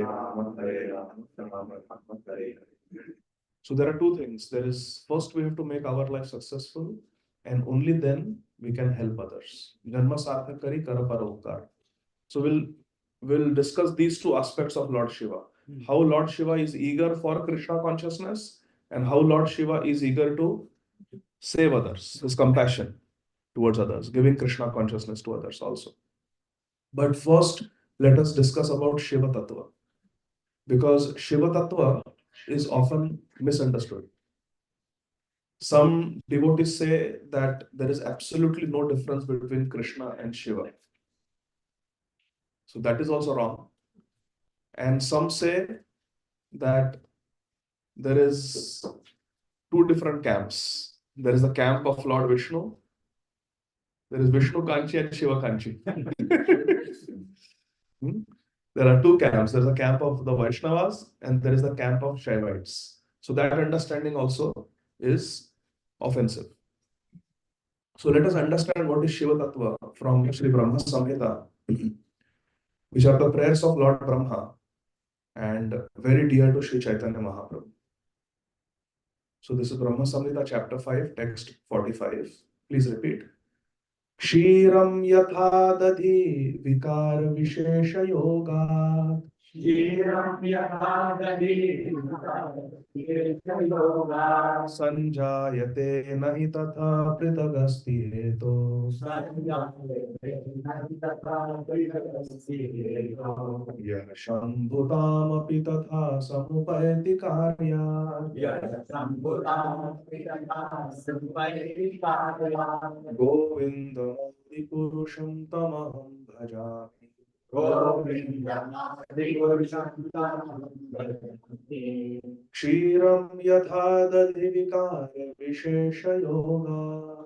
Rama, Rama Rama, Hare Hare. So there are two things. There is, first we have to make our life successful, and only then we can help others. Janma sarthak kari kara paropkar. So we'll discuss these two aspects of Lord Shiva. How Lord Shiva is eager for Krishna consciousness, and how Lord Shiva is eager to save others, his compassion towards others, giving Krishna consciousness to others also. But first, let us discuss about Shiva Tattva. Because Shiva Tattva is often misunderstood. Some devotees say that there is absolutely no difference between Krishna and Shiva. So that is also wrong. And some say that there is two different camps. There is the camp of Lord Vishnu. There is Vishnu Kanchi and Shiva Kanchi. There are two camps. There is a camp of the Vaishnavas and there is the camp of Shaivites. So that understanding also is offensive. So let us understand what is Shiva Tattva from Sri Brahma Samhita, which are the prayers of Lord Brahma and very dear to Sri Chaitanya Mahaprabhu. So this is Brahma Samhita chapter 5, text 45. Please repeat. Kshiram yatha dadhi vikar vishesha yoga. Kshiram yatha dadhi vikar vishesha yoga. Sanjayate nahi tatha pritagasti heto. Sanjayate nahi tatha pritagasti heto. Yashambhutam api tatha samupayati karya. Yashambhutam api tatha samupayati karya. Govindam Ādi Purusham Tamaham Bhajami. Govindam Ādi Purusham Tamaham Bhajami. Kshiram yatha dadhi vikara vishesha yoga.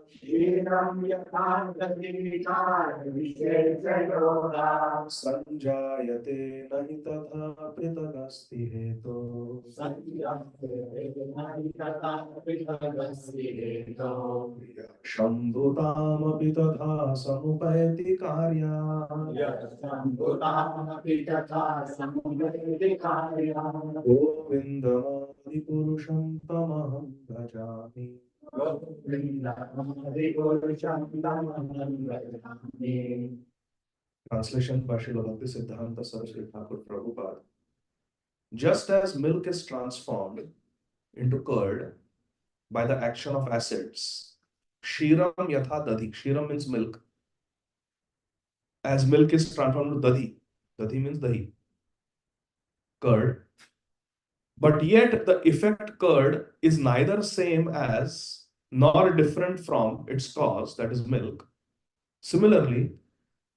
Kshiram yatha dadhi vikara vishesha yoga. Sanjayate nahi tatha pritagasti heto. Sanjayate nahi tatha pritagasti heto. Shambhutam api tatha samupayati karya. Yashambhutam api tatha samupayati karya. Govindam Ādi Purusham Tamaham Bhajami. Translation by Srila Bhaktisiddhanta Saraswati Thakur Prabhupada. Just as milk is transformed into curd by the action of acids, Kshiram yatha dadhi. Kshiram means milk. As milk is transformed to dadhi. Dadhi means dahi. Curd. But yet the effect curd is neither same as nor different from its cause, that is milk. Similarly,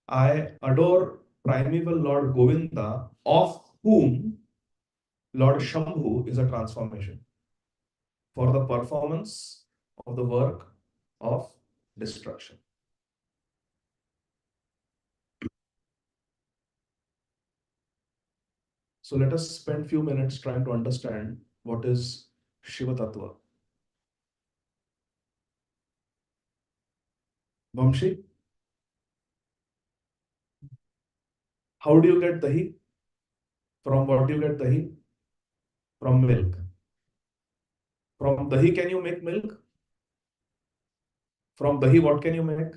I adore primeval Lord Govinda, of whom Lord Shambhu is a transformation for the performance of the work of destruction. So let us spend few minutes trying to understand what is Shiva Tattva. Vamshi, how do you get dahi? From what do you get dahi? From milk. From dahi can you make milk? From dahi what can you make?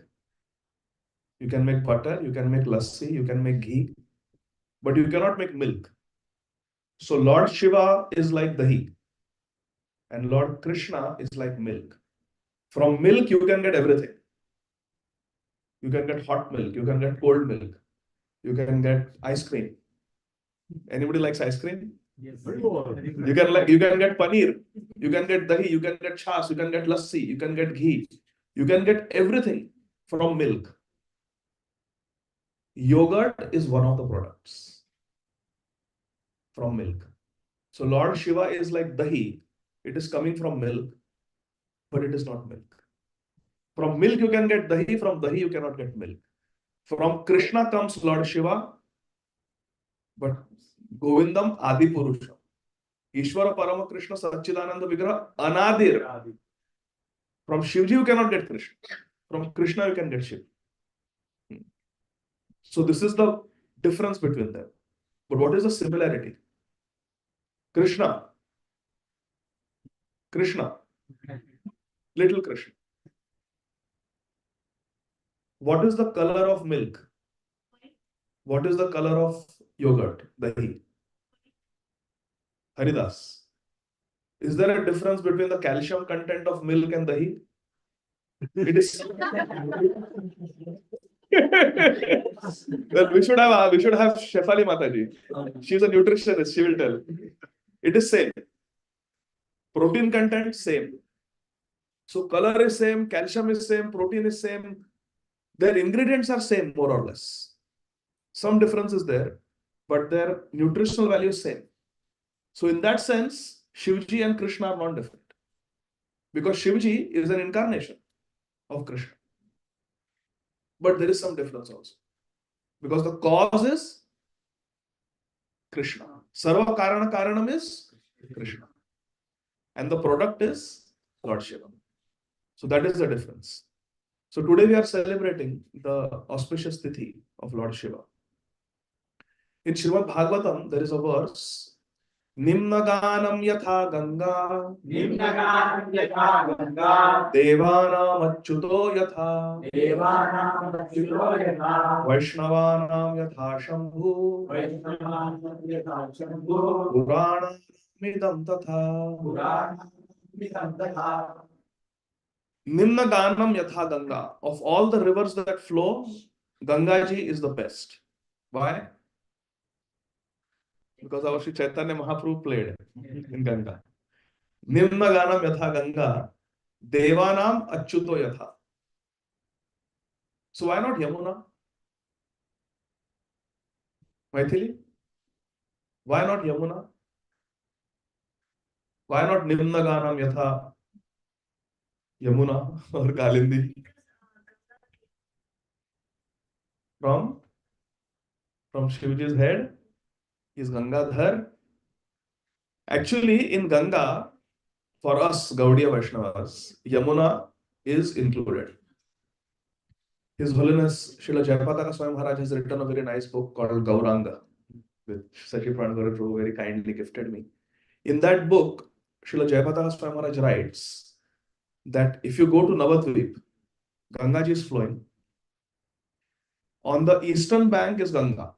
You can make butter, you can make lassi, you can make ghee, but you cannot make milk. So Lord Shiva is like dahi and Lord Krishna is like milk. From milk you can get everything. You can get hot milk, you can get cold milk, you can get ice cream. Anybody likes ice cream? Yes. You can get paneer, you can get dahi, you can get chas, you can get lassi, you can get ghee, you can get everything from milk. Yogurt is one of the products from milk. So Lord Shiva is like dahi. It is coming from milk, but it is not milk. From milk you can get dahi, from dahi you cannot get milk. From Krishna comes Lord Shiva, but Govindam Ādi Purusham. Ishvara Parama Krishna Satchidananda Vigraha Anadir. From Shivji you cannot get Krishna. From Krishna you can get Shiva. So this is the difference between them. But what is the similarity? Krishna, little Krishna. What is the color of milk? What is the color of yogurt, dahi? Haridas. Is there a difference between the calcium content of milk and dahi? It is. Well, we should have Shefali Mataji. She's a nutritionist. She will tell. It is same. Protein content same. So color is same, calcium is same, protein is same. Their ingredients are same more or less. Some difference is there, but their nutritional value is same. So in that sense, Shivji and Krishna are not different. Because Shivji is an incarnation of Krishna. But there is some difference also. Because the cause is Krishna. Sarva Karana Karanam is Krishna. And the product is Lord Shiva. So that is the difference. So today we are celebrating the auspicious Tithi of Lord Shiva. In Srimad Bhagavatam, there is a verse, Nimnaganam yatha Ganga, Nimnaganam yatha Ganga, Devanam achyuto yatha, Devanam achyuto yatha, Vaishnavanam yatha Shambhu, Vaishnavanam yatha Shambhu, Puranam midam tatha. Puranam midam tatha. Nimnaganam yatha Ganga. Of all the rivers that flow, Gangaji is the best. Why? Because our Sri Chaitanya Mahaprabhu played in Ganga. Nimnaganam yatha Ganga, Devanam achyuto yatha. So why not Yamuna? Maithili? Why not Yamuna? Why not Nimnaganam yatha Yamuna or Kalindi? From Shivji's head is Gangadhar. Actually, in Ganga, for us Gaudiya Vaishnavas, Yamuna is included. His Holiness Srila Jayapataka Swami Maharaj has written a very nice book called Gauranga, which Sachi Pranagara Prabhu very kindly gifted me. In that book, Srila Jayapataka Swami Maharaj writes that if you go to Navadvip, Gangaji is flowing. On the eastern bank is Ganga.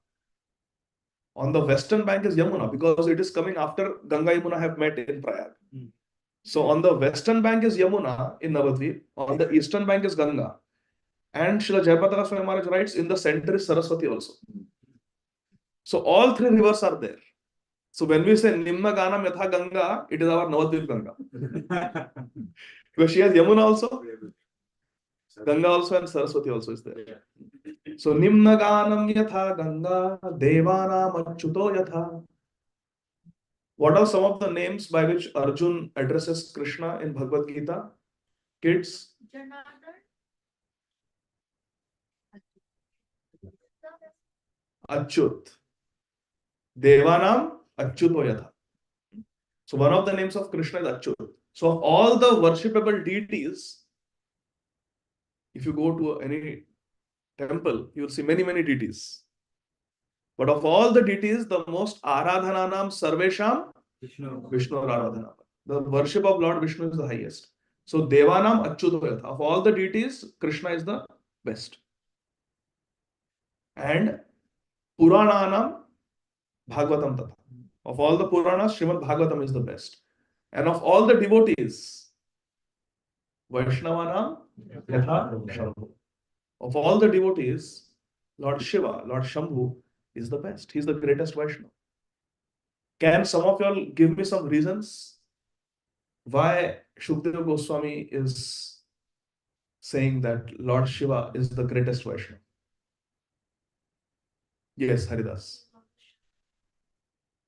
On the western bank is Yamuna, because it is coming after Ganga and Yamuna have met in Prayag. So on the western bank is Yamuna in Navadvip, on the eastern bank is Ganga. And Srila Jayapataka Swami Maharaj writes, in the center is Saraswati also. So all three rivers are there. So when we say Nimna Ganam Yatha Ganga, it is our Navadvip Ganga. Because she has Yamuna also, Ganga also, and Saraswati also is there. So Nimna Ganam Yatha Ganga, Devanam achyuto yatha. What are some of the names by which Arjun addresses Krishna in Bhagavad Gita? Kids? Achyut. Devanam achyuto yatha. So one of the names of Krishna is Achyut. So of all the worshipable deities, if you go to any temple, you will see many, many deities. But of all the deities, the most Aradhananam Sarvesham Vishnu Aradhanam. The worship of Lord Vishnu is the highest. So Devanam Achyuto Yatha. Of all the deities, Krishna is the best. And Purananam Bhagavatam Tatha. Of all the Puranas, Srimad Bhagavatam is the best. And of all the devotees, Vaishnavanam Yatha Shambhu. Of all the devotees, Lord Shiva, Lord Shambhu is the best. He is the greatest Vaishnava. Can some of y'all give me some reasons why Shukadeva Goswami is saying that Lord Shiva is the greatest Vaishnava? Yes, Haridas.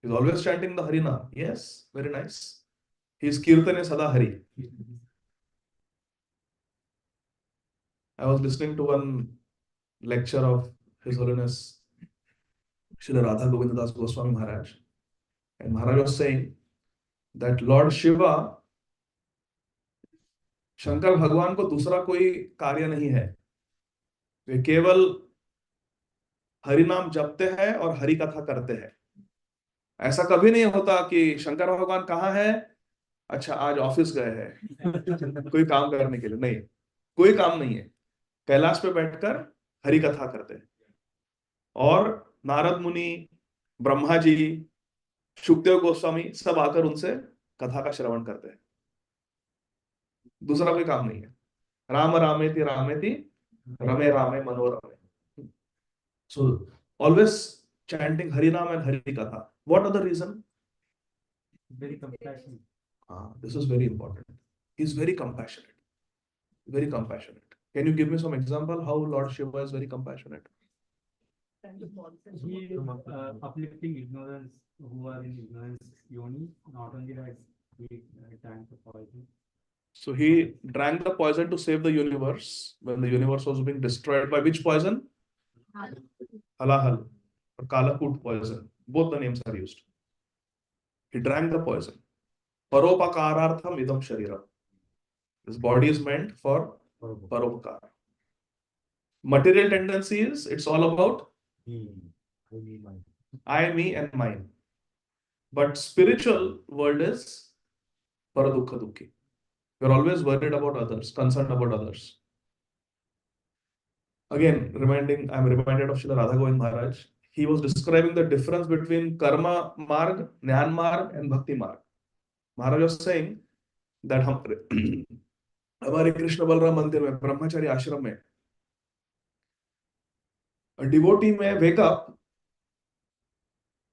He's always chanting the Harina. Yes, very nice. His Kirtane Sada Hari. I was listening to one lecture of His Holiness Srila Radha Govindadas Goswami Maharaj. And Maharaj was saying that Lord Shiva, Shankar भगवान को दूसरा कोई कार्य नहीं है. वे केवल हरि नाम जपते हैं और हरि कथा करते हैं. ऐसा कभी नहीं होता कि शंकर भगवान कहाँ है, अच्छा आज ऑफिस गए हैं कोई काम करने के लिए, नहीं, कोई काम नहीं है, कैलाश पे बैठकर हरि कथा करते हैं। और नारद मुनि, ब्रह्मा जी, शुकदेव गोस्वामी सब आकर उनसे कथा का श्रवण करते हैं। दूसरा कोई काम नहीं है। राम रामेति रामेति रमे रामे मनोरमे। So always chanting Harinam and Hari Katha. What are the reason? Very compassionate. This is very important. He's very compassionate. Very compassionate. Can you give me some example how Lord Shiva is very compassionate? He is uplifting ignorance who are in ignorance yoni. Not only that, he drank the poison. So he drank the poison to save the universe when the universe was being destroyed by which poison? Halahal or Kalakut poison. Both the names are used. He drank the poison. Paropakarartham idam shariram. This body is meant for paropakara. Material tendencies, it's all about I, me, and mine. But spiritual world is paradukha dukhi. You're always worried about others, concerned about others. Again, I'm reminded of Srila Radha Govind Maharaj. He was describing the difference between karma marg, jnana marg, and bhakti marg. Maharaj was saying that हमारे कृष्ण बलराम मंदिर में ब्रह्मचारी आश्रम में a devotee may wake up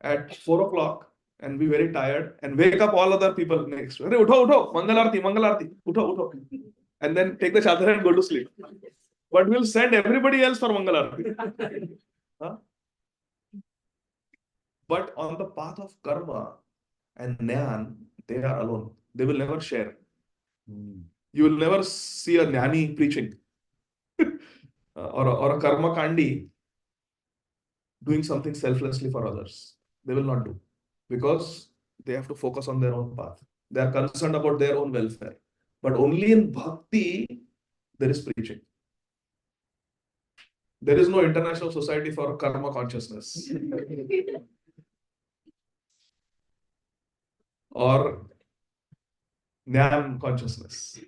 at 4 o'clock and be very tired and wake up all other people next. Hey, utho, Mangalarti, utho. And then take the chadar and go to sleep. But we'll send everybody else for Mangalarti. Huh? But on the path of karma and jnana, they are alone. They will never share. You will never see a jnani preaching or a karma kandi doing something selflessly for others. They will not do because they have to focus on their own path. They are concerned about their own welfare. But only in bhakti there is preaching. There is no international society for karma consciousness or jnana consciousness.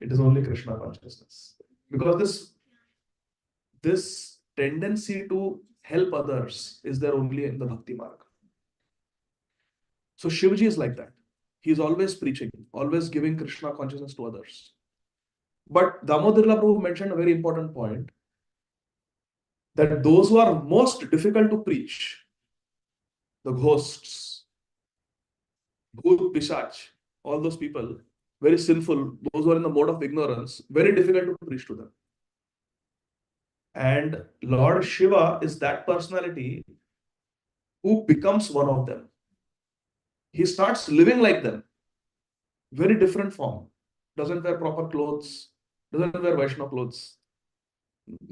It is only Krishna consciousness. Because this tendency to help others is there only in the bhakti marg. So Shivji is like that. He is always preaching, always giving Krishna consciousness to others. But Damodarla Prabhu mentioned a very important point that those who are most difficult to preach, the ghosts, Bhut, Pishach, all those people, very sinful, those who are in the mode of ignorance, very difficult to preach to them. And Lord Shiva is that personality who becomes one of them. He starts living like them. Very different form. Doesn't wear proper clothes, doesn't wear Vaishnava clothes,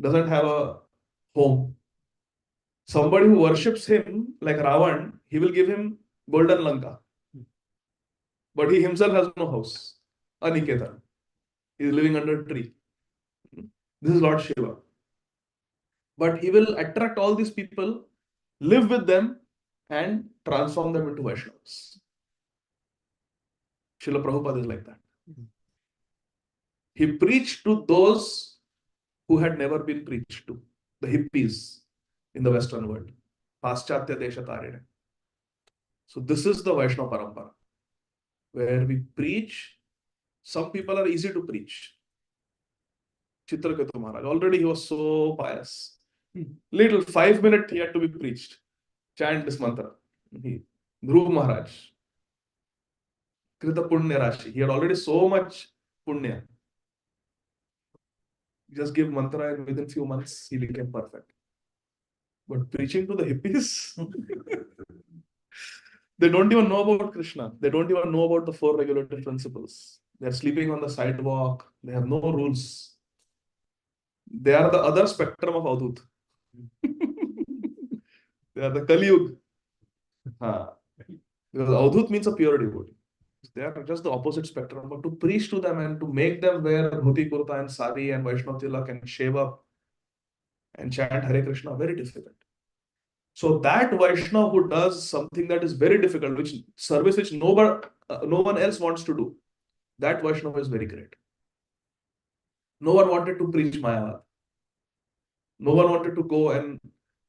doesn't have a home. Somebody who worships him like Ravan, he will give him golden Lanka. But he himself has no house. Aniketa. He is living under a tree. This is Lord Shiva. But he will attract all these people, live with them, and transform them into Vaishnavas. Srila Prabhupada is like that. He preached to those who had never been preached to, the hippies in the Western world. Paschatya Desha Tarine. So this is the Vaishnava Parampara, where we preach. Some people are easy to preach. Chitraketu Maharaj, already he was so pious. Little 5 minutes he had to be preached. Chant this mantra. Dhruv Maharaj, Krita Punya Rashi. He had already so much Punya. Just give mantra and within few months he became perfect. But preaching to the hippies, they don't even know about Krishna. They don't even know about the 4 regulative principles. They are sleeping on the sidewalk. They have no rules. They are the other spectrum of Avadhut. They are the Kali Yuga. Because Avadhut means a pure devotee. They are just the opposite spectrum. But to preach to them and to make them wear dhoti kurta and sari and Vaishnav tilak and shave up and chant Hare Krishna, very difficult. So that Vaishnava who does something that is very difficult, which service which no one else wants to do, that Vaishnava is very great. No one wanted to preach Mayavad. No one wanted to go and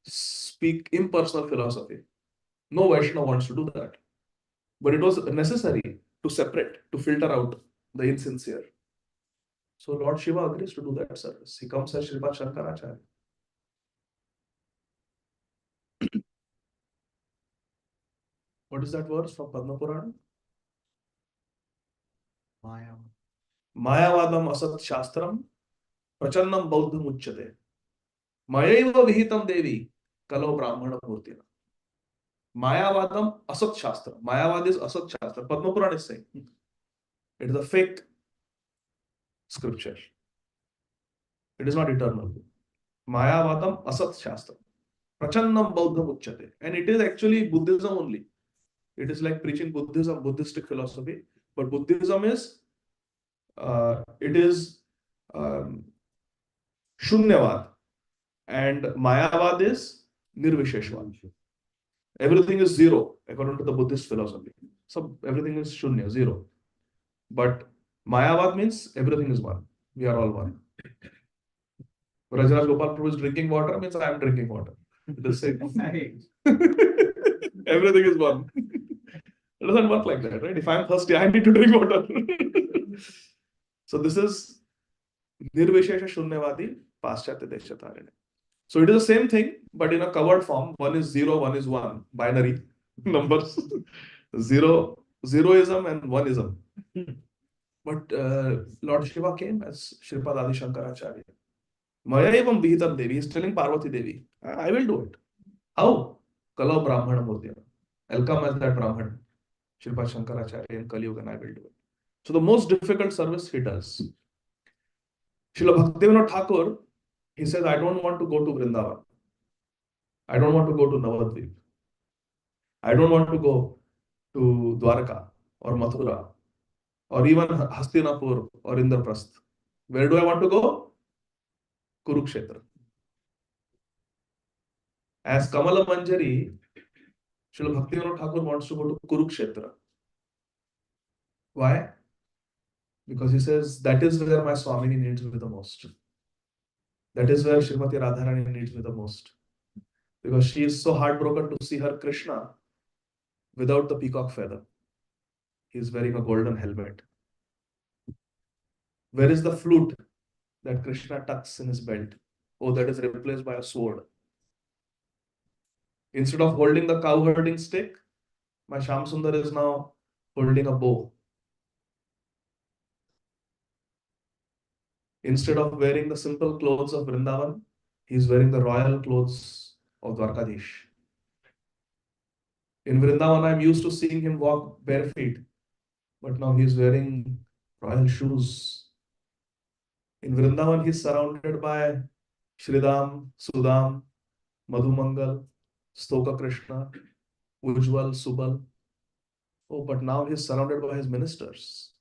speak impersonal philosophy. No Vaishnava wants to do that. But it was necessary to separate, to filter out the insincere. So Lord Shiva agrees to do that service. He comes as Sripad Shankaracharya. What is that verse from Padma Purana? Maya. Mayavadam asat shastram prachannam bauddham uchyate. Mayaiva vihitam devi kalo brahmana murtina. Mayavadam asat shastra. Mayavad is asat shastra. Padma Purana is saying it is a fake scripture. It is not eternal. Mayavadam asat shastra. Prachannam bauddham uchyate. And it is actually Buddhism only. It is like preaching Buddhism, Buddhistic philosophy. But Buddhism is, it is Shunyavad. And Mayavad is Nirvisheshvad. Everything is zero according to the Buddhist philosophy. So everything is Shunya, zero. But Mayavad means everything is one. We are all one. Rajaraj Gopal Prabhu is drinking water means I am drinking water. It is same. Everything is one. It doesn't work like that, right? If I'm thirsty, I need to drink water. So this is Nirvishesha Shunyavadi Paschatya Deshatarine. So it is the same thing, but in a covered form. One is 0, one is 1, binary numbers. Zeroism and oneism. But Lord Shiva came as Shripad Adi Shankaracharya. Mayavam Vihitam Devi. He's telling Parvati Devi, I will do it. How? Kala Brahmana Murtya. I'll come as that Brahman. Shripad Shankaracharya in Kali Yuga, and I will do it. So the most difficult service he does. Srila Bhaktivinoda Thakur, he says, I don't want to go to Vrindavan. I don't want to go to Navadvip. I don't want to go to Dwarka or Mathura or even Hastinapur or Indraprasth. Where do I want to go? Kurukshetra. As Kamala Manjari, Srila Bhaktivinoda Thakur wants to go to Kurukshetra. Why? Because he says, that is where my Swamini needs me the most. That is where Srimati Radharani needs me the most. Because she is so heartbroken to see her Krishna without the peacock feather. He is wearing a golden helmet. Where is the flute that Krishna tucks in his belt? Oh, that is replaced by a sword. Instead of holding the cow herding stick, my Shyam Sundar is now holding a bow. Instead of wearing the simple clothes of Vrindavan, he is wearing the royal clothes of Dwarkadish. In Vrindavan, I'm used to seeing him walk bare feet, but now he is wearing royal shoes. In Vrindavan, he is surrounded by Shridam, Sudam, Madhumangal, Stoka Krishna, Ujjwal, Subal. Oh, but now he is surrounded by his ministers.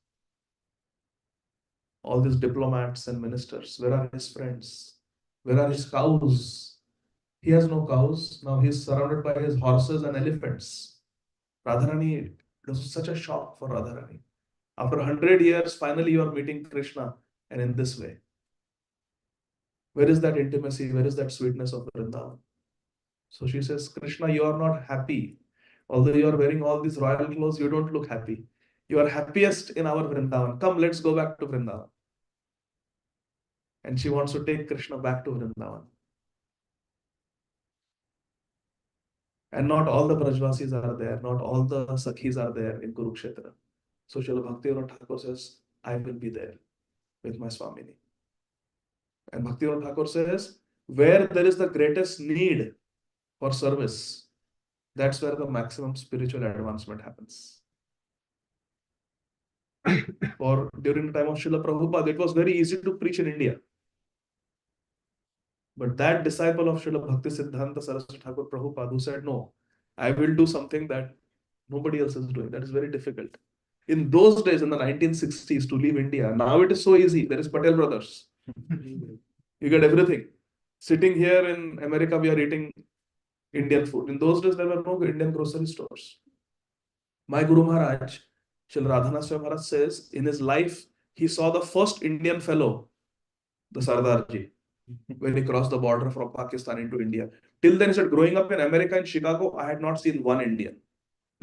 All these diplomats and ministers. Where are his friends? Where are his cows? He has no cows. Now he is surrounded by his horses and elephants. Radharani, it was such a shock for Radharani. After 100 years, finally you are meeting Krishna, and in this way. Where is that intimacy? Where is that sweetness of Vrindavan? So she says, Krishna, you are not happy. Although you are wearing all these royal clothes, you don't look happy. You are happiest in our Vrindavan. Come, let's go back to Vrindavan. And she wants to take Krishna back to Vrindavan. And not all the Brajvasis are there. Not all the Sakhis are there in Kurukshetra. So Srila Bhaktivinoda Thakur says, I will be there with my Swamini. And Bhaktivinoda Thakur says, where there is the greatest need for service, that's where the maximum spiritual advancement happens. Or during the time of Srila Prabhupada, it was very easy to preach in India. But that disciple of Srila Bhakti Siddhanta Saraswati Thakur Prabhupada who said, no, I will do something that nobody else is doing. That is very difficult. In those days, in the 1960s, to leave India, now it is so easy. There is Patel Brothers. You get everything. Sitting here in America, we are eating Indian food. In those days, there were no Indian grocery stores. My Guru Maharaj, Shri Radhanaswami Maharaj says, in his life, he saw the first Indian fellow, the Sardarji, when he crossed the border from Pakistan into India. Till then, he said, growing up in America, in Chicago, I had not seen one Indian.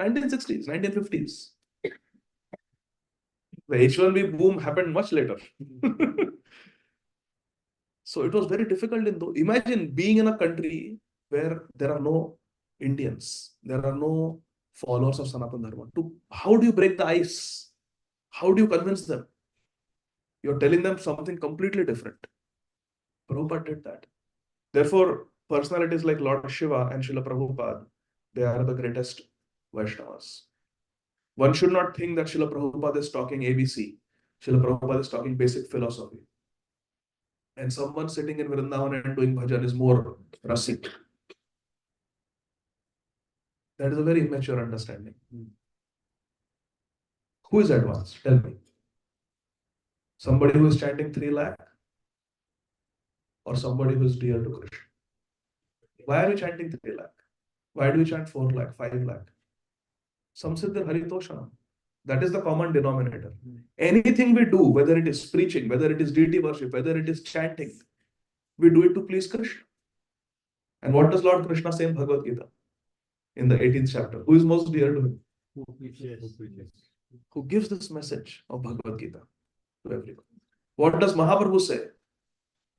1960s, 1950s. The H1B boom happened much later. So it was very difficult in though. Imagine being in a country where there are no Indians, there are no followers of Sanatana Dharma. How do you break the ice? How do you convince them? You're telling them something completely different. Prabhupada did that. Therefore, personalities like Lord Shiva and Srila Prabhupada, they are the greatest Vaishnavas. One should not think that Srila Prabhupada is talking ABC. Srila Prabhupada is talking basic philosophy. And someone sitting in Vrindavan and doing bhajan is more rasik. That is a very immature understanding. Who is advanced? Tell me. Somebody who is chanting 3 lakh or somebody who is dear to Krishna? Why are you chanting 3 lakh? Why do you chant 4 lakh, 5 lakh? Samsiddhir Haritoshanam. That is the common denominator. Anything we do, whether it is preaching, whether it is deity worship, whether it is chanting, we do it to please Krishna. And what does Lord Krishna say in Bhagavad Gita? In the 18th chapter. Who is most dear to him? Who gives this message of Bhagavad Gita to everyone. What does Mahaprabhu say?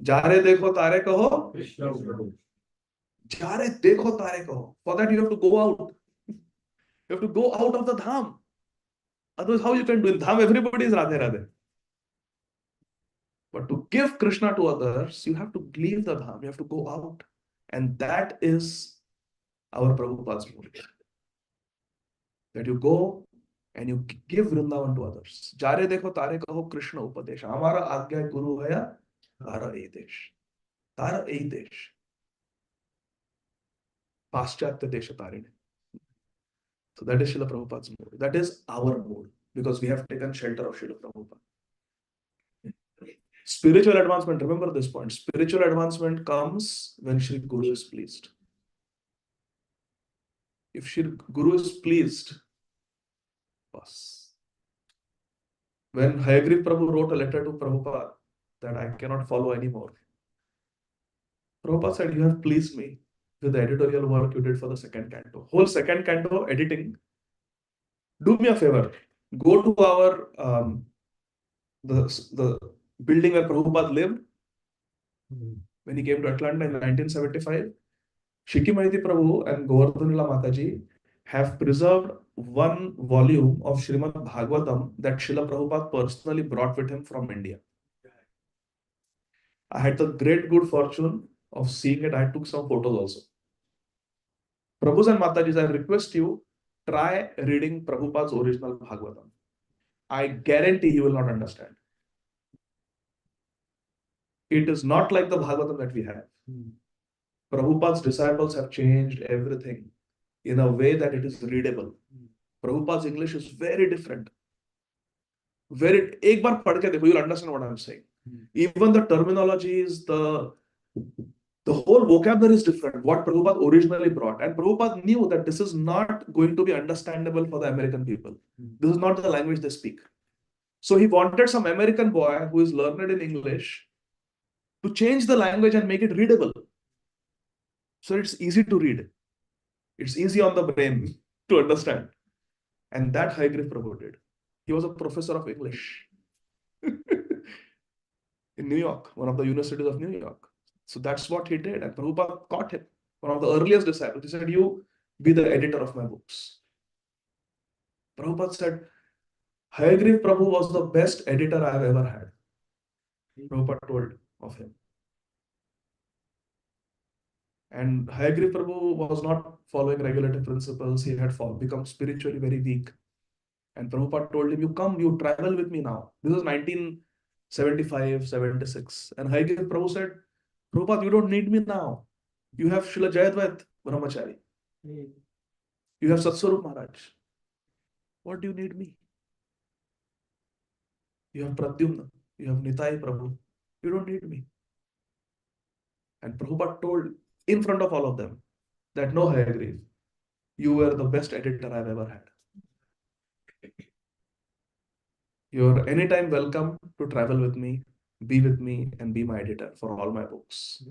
Jare dekho tare kaho. Jare dekho tare kaho. For that you have to go out. You have to go out of the dham. Otherwise, how you can do in dham? Everybody is Radhe Radhe. But to give Krishna to others, you have to leave the dham. You have to go out. And that is our Prabhupada's mood. That you go and you give Vrindavan to others. Jare dekho tare kaho Krishna upadesh. Hamara agya guru haya tara ei desh. Tara ei desh. Paschatya desha tarine. So that is Srila Prabhupada's mood. That is our mood. Because we have taken shelter of Srila Prabhupada. Spiritual advancement, remember this point. Spiritual advancement comes when Shri Guru is pleased. If Shri Guru is pleased, bas. When Hayagriv Prabhu wrote a letter to Prabhupada that I cannot follow anymore, Prabhupada said, you have pleased me with the editorial work you did for the second canto. Whole second canto editing. Do me a favor. Go to our the building where Prabhupada lived when he came to Atlanta in 1975. Shikimati Prabhu and Govardhanila Mataji have preserved one volume of Srimad Bhagavatam that Srila Prabhupada personally brought with him from India. I had the great good fortune of seeing it. I took some photos also. Prabhus and Matajis, I request you, try reading Prabhupada's original Bhagavatam. I guarantee you will not understand. It is not like the Bhagavatam that we have. Prabhupada's disciples have changed everything in a way that it is readable. Prabhupada's English is very different. Ek bar padh ke dekho, you'll understand what I'm saying. Even the terminologies, the whole vocabulary is different. What Prabhupada originally brought. And Prabhupada knew that this is not going to be understandable for the American people. This is not the language they speak. So he wanted some American boy who is learned in English to change the language and make it readable. So it's easy to read. It's easy on the brain to understand. And that Hayagriv Prabhu did. He was a professor of English in New York, one of the universities of New York. So that's what he did. And Prabhupada caught him, one of the earliest disciples. He said, you be the editor of my books. Prabhupada said, Hayagriv Prabhu was the best editor I have ever had. Prabhupada told of him. And Hayagriv Prabhu was not following regulative principles. He had become spiritually very weak. And Prabhupada told him, you come, you travel with me now. This is 1975, 76. And Hayagriv Prabhu said, Prabhupada, you don't need me now. You have Srila Jayadvaita Brahmachari. You have Satswarup Maharaj. What do you need me? You have Pradyumna. You have Nitai Prabhu. You don't need me. And Prabhupada told in front of all of them, that no, Hayagriv, you were the best editor I've ever had. You're anytime welcome to travel with me, be with me, and be my editor for all my books.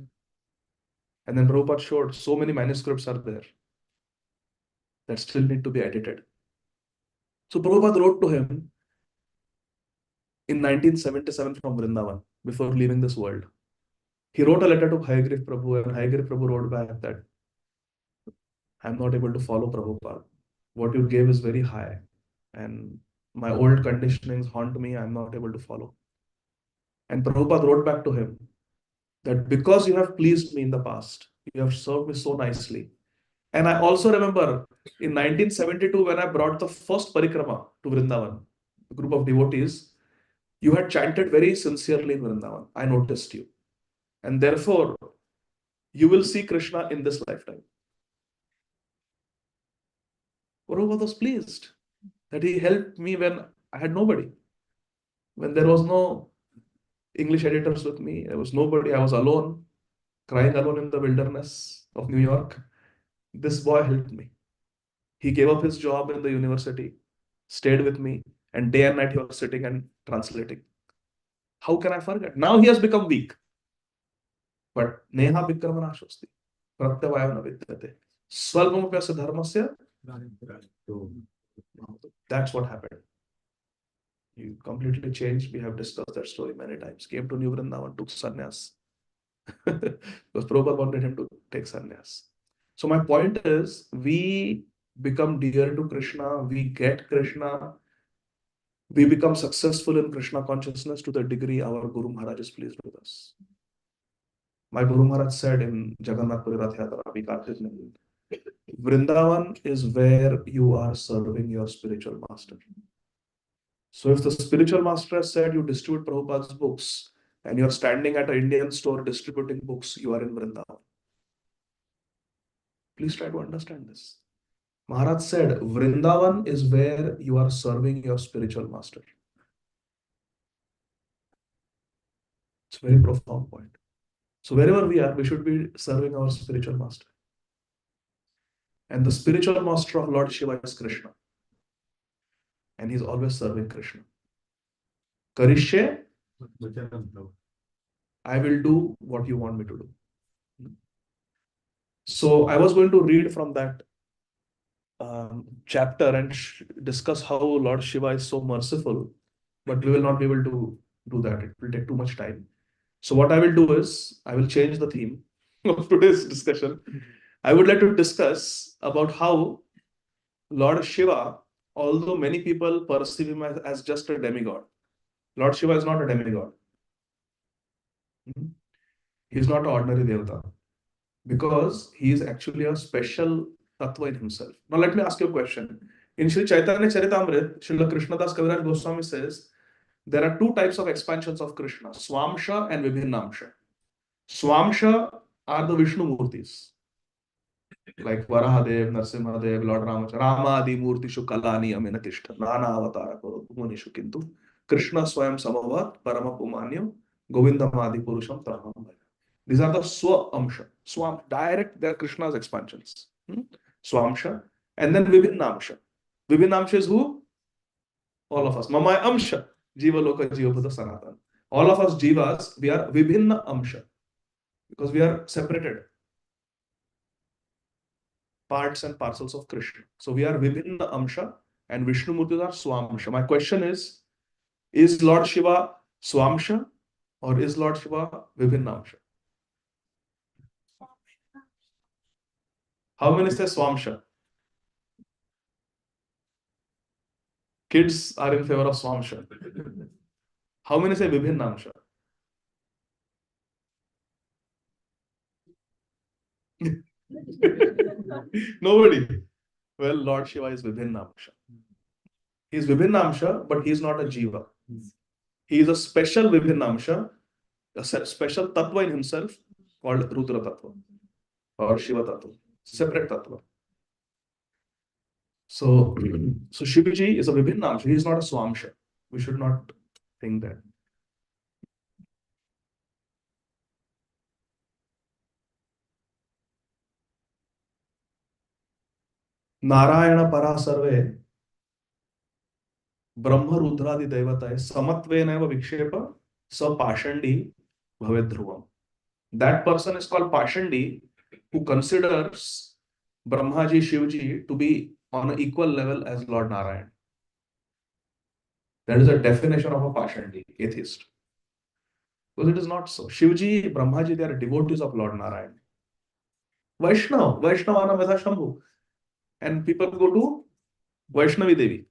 And then Prabhupada showed so many manuscripts are there that still need to be edited. So Prabhupada wrote to him in 1977 from Vrindavan before leaving this world. He wrote a letter to Hayagriv Prabhu, and Hayagriv Prabhu wrote back that I'm not able to follow Prabhupada. What you gave is very high, and my old conditionings haunt me. I'm not able to follow. And Prabhupada wrote back to him that because you have pleased me in the past, you have served me so nicely. And I also remember in 1972 when I brought the first parikrama to Vrindavan, a group of devotees, you had chanted very sincerely in Vrindavan. I noticed you. And therefore, you will see Krishna in this lifetime. Prabhupada was pleased that he helped me when I had nobody. When there was no English editors with me, there was nobody, I was alone, crying alone in the wilderness of New York. This boy helped me. He gave up his job in the university, stayed with me, and day and night he was sitting and translating. How can I forget? Now he has become weak. But neha vikramanashosti, pratyavayana vidyate. Svalpamapyasya dharmasya. That's what happened. You completely changed. We have discussed that story many times. Came to New Vrindavan, took sannyas. Because Prabhupada wanted him to take sannyas. So my point is, we become dear to Krishna, we get Krishna, we become successful in Krishna consciousness to the degree our Guru Maharaj is pleased with us. My Guru Maharaj said in Jagannath Puri Rath Yatra, Vrindavan is where you are serving your spiritual master. So if the spiritual master has said you distribute Prabhupada's books and you're standing at an Indian store distributing books, you are in Vrindavan. Please try to understand this. Maharaj said, Vrindavan is where you are serving your spiritual master. It's a very profound point. So wherever we are, we should be serving our spiritual master. And the spiritual master of Lord Shiva is Krishna. And he's always serving Krishna. Karishye, I will do what you want me to do. So I was going to read from that chapter and discuss how Lord Shiva is so merciful, but we will not be able to do that. It will take too much time. So what I will do is, I will change the theme of today's discussion. I would like to discuss about how Lord Shiva, although many people perceive him as just a demigod, Lord Shiva is not a demigod. He is not an ordinary devata, because he is actually a special tattva in himself. Now let me ask you a question. In Sri Chaitanya Charitamrita, Srila Krishnadas Kaviraj Goswami says, there are two types of expansions of Krishna, Swamsha and Vibhinnamsha. Swamsha are the Vishnu Murtis, like Varahadev, Narsimhadev, Lord Ramachandra, Rama Adi Murtishu Kalani Aminatishta, Nana Avatara Munishu Kintu, Krishna Swayam Samavat, Paramapumanyo, Govindam Adi Purusham Tamam. These are the Swamsha. Swam, direct, they are Krishna's expansions. Swamsha. And then Vibhinnamsha. Vibhinnamsha is who? All of us. Mamaya Amsha. Jiva Loka Jiva Bhuta Sanatan. All of us Jivas, we are Vibhinna Amsha. Because we are separated. Parts and parcels of Krishna. So we are Vibhinna Amsha and Vishnu Murtis are Swamsha. My question is Lord Shiva Swamsha or is Lord Shiva Vibhinna Amsha? How many say Swamsha? Kids are in favor of Swamsha. How many say Vibhinnamsha? Nobody. Well, Lord Shiva is Vibhinnamsha. He is Vibhinnamsha, but he is not a Jiva. He is a special Vibhinnamsha, a special Tattva in himself called Rudra Tattva or Shiva Tattva, separate Tattva. So Shivji is a Vibhinnamsha. He is not a Swamsha. We should not think that. Narayana para sarve Brahma Rudradi Devataye Samatveneva Vikshepa Sa Pashandi Bhavet Dhruvam. That person is called Pashandi who considers Brahmaji, Shivji to be on an equal level as Lord Narayan. That is a definition of a Pashandi, atheist. Because it is not so. Shivji, Brahmaji, they are devotees of Lord Narayan. Vaishnava Veda Shambhu. And people go to Vaishnavi Devi.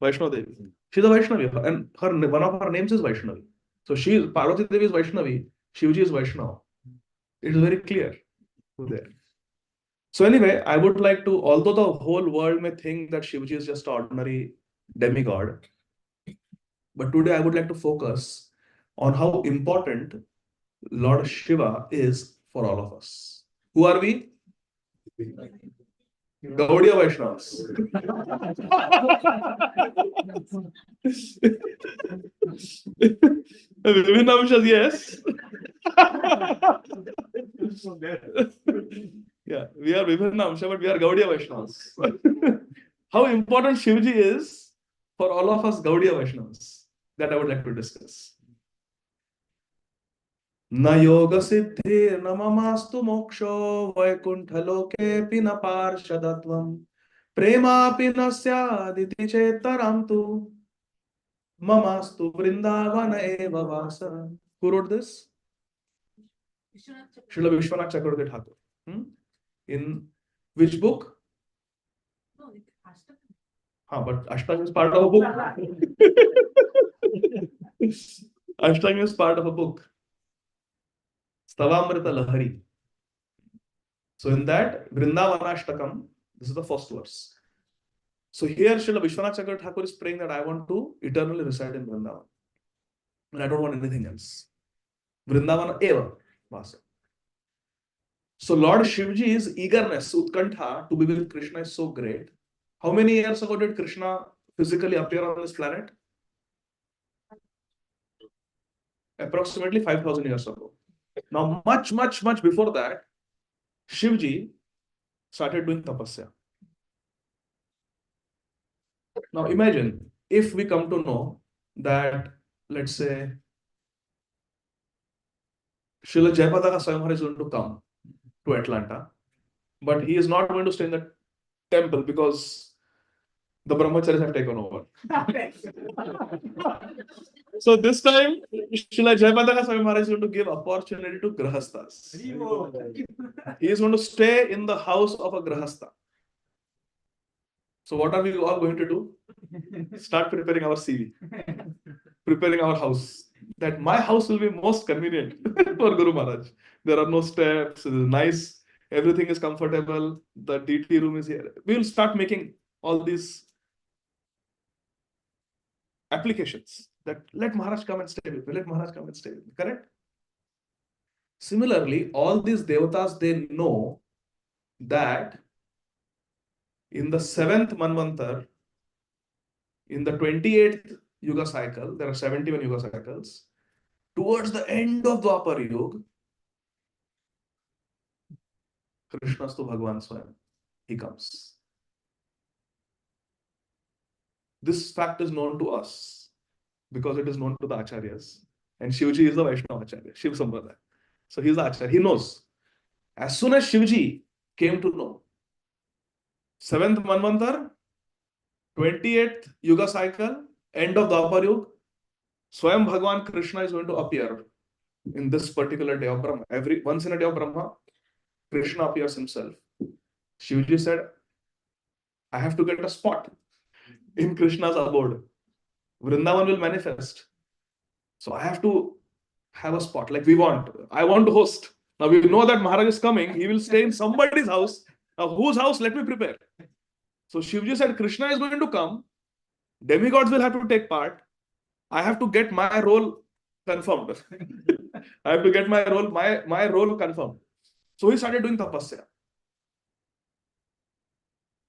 Vaishnavi Devi. She's a Vaishnavi, and one of her names is Vaishnavi. So Parvati Devi is Vaishnavi, Shivji is Vaishnava. It is very clear there. So anyway, I would like to, although the whole world may think that Shivji is just an ordinary demigod, but today I would like to focus on how important Lord Shiva is for all of us. Who are we? Gaudiya Vaishnavas. Vivin Amshas, yes. Yeah, we are Vivin Amsha, but we are Gaudiya Vaishnavas. How important Shivji is for all of us Gaudiya Vaishnavas, that I would like to discuss. Na yoga siddhi na mamastu moksho vaikuntha loke pina parshadhatvam prema pinasya aditi chetaramtu mamastu vrindavana eva vasa. Who wrote this? Srila Vishwanath Chakravarti Thakur. In which book? But Ashtanga is part of a book. Ashtanga is part of a book. Stavamrita Lahari. So in that, Vrindavanashtakam, this is the first verse. So here Srila Vishwanath Chakravarti Thakur is praying that I want to eternally reside in Vrindavan. And I don't want anything else. Vrindavana eva vasa. So Lord Shivji's eagerness, Utkantha, to be with Krishna is so great. How many years ago did Krishna physically appear on this planet? Approximately 5,000 years ago. Now, much before that, Shivji started doing tapasya. Now, imagine if we come to know that, let's say, Srila Jayapataka Swayamhara is going to come to Atlanta, but he is not going to stay in the temple because the brahmacharis have taken over. So this time, Srila Jayapataka Swayamhara is going to give opportunity to grahasthas. He is going to stay in the house of a grahastha. So what are we all going to do? Start preparing our CV, preparing our house. That my house will be most convenient for Guru Maharaj. There are no steps, it is nice, everything is comfortable, the DT room is here. We will start making all these applications that let Maharaj come and stay with me, let Maharaj come and stay with me, correct? Similarly, all these devatas, they know that in the 7th Manvantar, in the 28th Yuga cycle, there are 71 Yuga cycles. Towards the end of Dwapar Yuga, Krishnastu Bhagavan Swayam, he comes. This fact is known to us because it is known to the Acharyas. And Shivji is the Vaishnava Acharya, Shiv Sampradaya. So he is the Acharya. He knows. As soon as Shivji came to know, 7th Manvantar, 28th Yuga cycle, end of Dwapar Yuga, Swayam Bhagavan Krishna is going to appear in this particular day of Brahma. Once in a day of Brahma, Krishna appears himself. Shivji said, I have to get a spot in Krishna's abode. Vrindavan will manifest. So I have to have a spot like I want to host. Now we know that Maharaj is coming. He will stay in somebody's house. Now whose house? Let me prepare. So Shivji said, Krishna is going to come. Demigods will have to take part. I have to get my role confirmed. I have to get my role confirmed. So he started doing tapasya.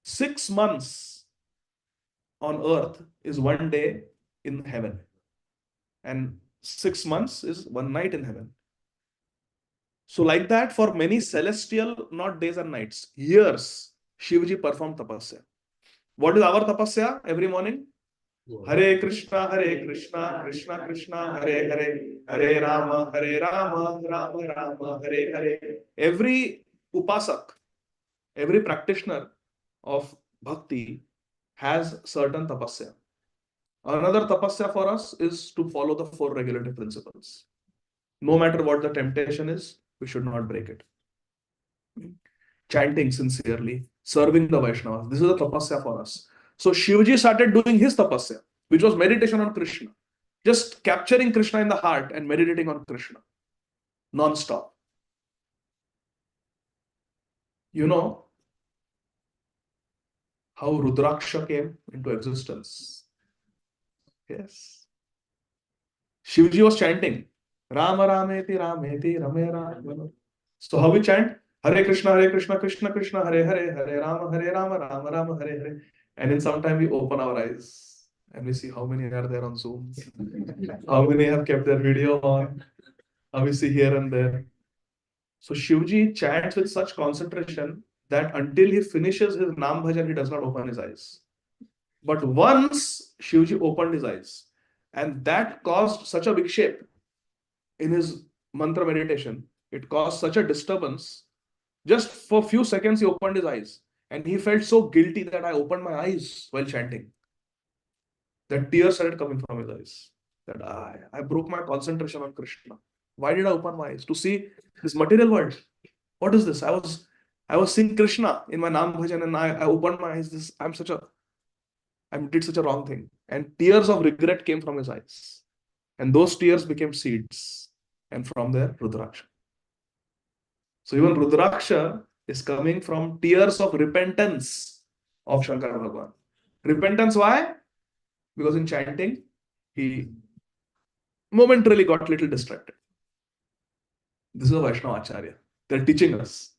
6 months on earth is one day in heaven. And 6 months is one night in heaven. So like that, for many celestial, not days and nights, years, Shivaji performed tapasya. What is our tapasya every morning? Hare Krishna, Krishna Krishna, Hare Hare, Hare Rama, Rama Rama, Hare Hare. Every upasak, every practitioner of bhakti has certain tapasya. Another tapasya for us is to follow the four regulative principles. No matter what the temptation is, we should not break it. Chanting sincerely, serving the Vaishnavas. This is a tapasya for us. So Shivaji started doing his tapasya, which was meditation on Krishna. Just capturing Krishna in the heart and meditating on Krishna non-stop. You know how Rudraksha came into existence? Yes. Shivaji was chanting Rama Rameti Rameti Rame Rama. So how we chant? Hare Krishna, Krishna Krishna, Hare Hare, Hare Rama, Rama Rama, Hare Hare. And in some time we open our eyes and we see how many are there on Zoom, how many have kept their video on, how we see here and there. So Shivji chants with such concentration that until he finishes his Nam Bhajan, he does not open his eyes. But once Shivji opened his eyes, and that caused such a big shape in his mantra meditation, it caused such a disturbance. Just for a few seconds, he opened his eyes, and he felt so guilty that I opened my eyes while chanting. That tears started coming from his eyes. That I broke my concentration on Krishna. Why did I open my eyes? To see this material world. What is this? I was seeing Krishna in my Nam Bhajan, and I opened my eyes. I did such a wrong thing. And tears of regret came from his eyes. And those tears became seeds. And from there, Rudraksha. So even Rudraksha is coming from tears of repentance of Shankar Bhagavan. Repentance, why? Because in chanting, he momentarily got a little distracted. This is a Vaishnava Acharya. They're teaching us.